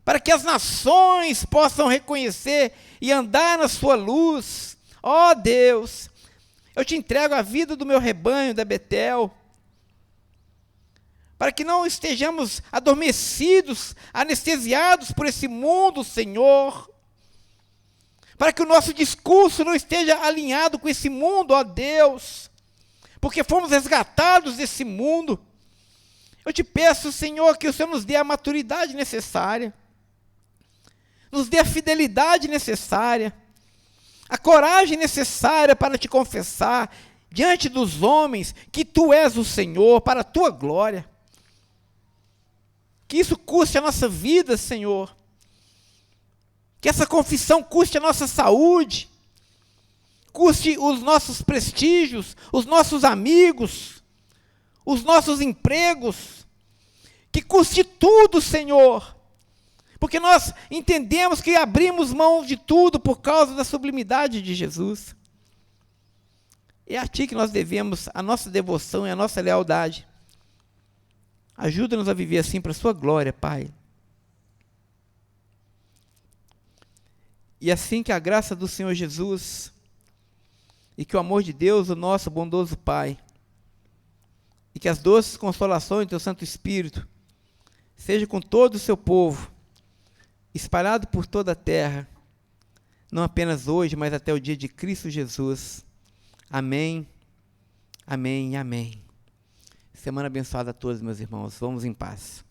Para que as nações possam reconhecer e andar na Sua luz. Ó Deus, eu Te entrego a vida do meu rebanho da Betel. Para que não estejamos adormecidos, anestesiados por esse mundo, Senhor. Para que o nosso discurso não esteja alinhado com esse mundo, ó Deus. Porque fomos resgatados desse mundo. Eu Te peço, Senhor, que o Senhor nos dê a maturidade necessária. Nos dê a fidelidade necessária. A coragem necessária para Te confessar diante dos homens que Tu és o Senhor, para a Tua glória. Que isso custe a nossa vida, Senhor. Que essa confissão custe a nossa saúde, custe os nossos prestígios, os nossos amigos, os nossos empregos. Que custe tudo, Senhor. Porque nós entendemos que abrimos mão de tudo por causa da sublimidade de Jesus. É a Ti que nós devemos a nossa devoção e a nossa lealdade. Ajuda-nos a viver assim para a Sua glória, Pai. E assim que a graça do Senhor Jesus e que o amor de Deus, o nosso bondoso Pai, e que as doces consolações do Teu Santo Espírito seja com todo o seu povo, espalhado por toda a terra, não apenas hoje, mas até o dia de Cristo Jesus. Amém, amém e amém. Semana abençoada a todos, meus irmãos. Vamos em paz.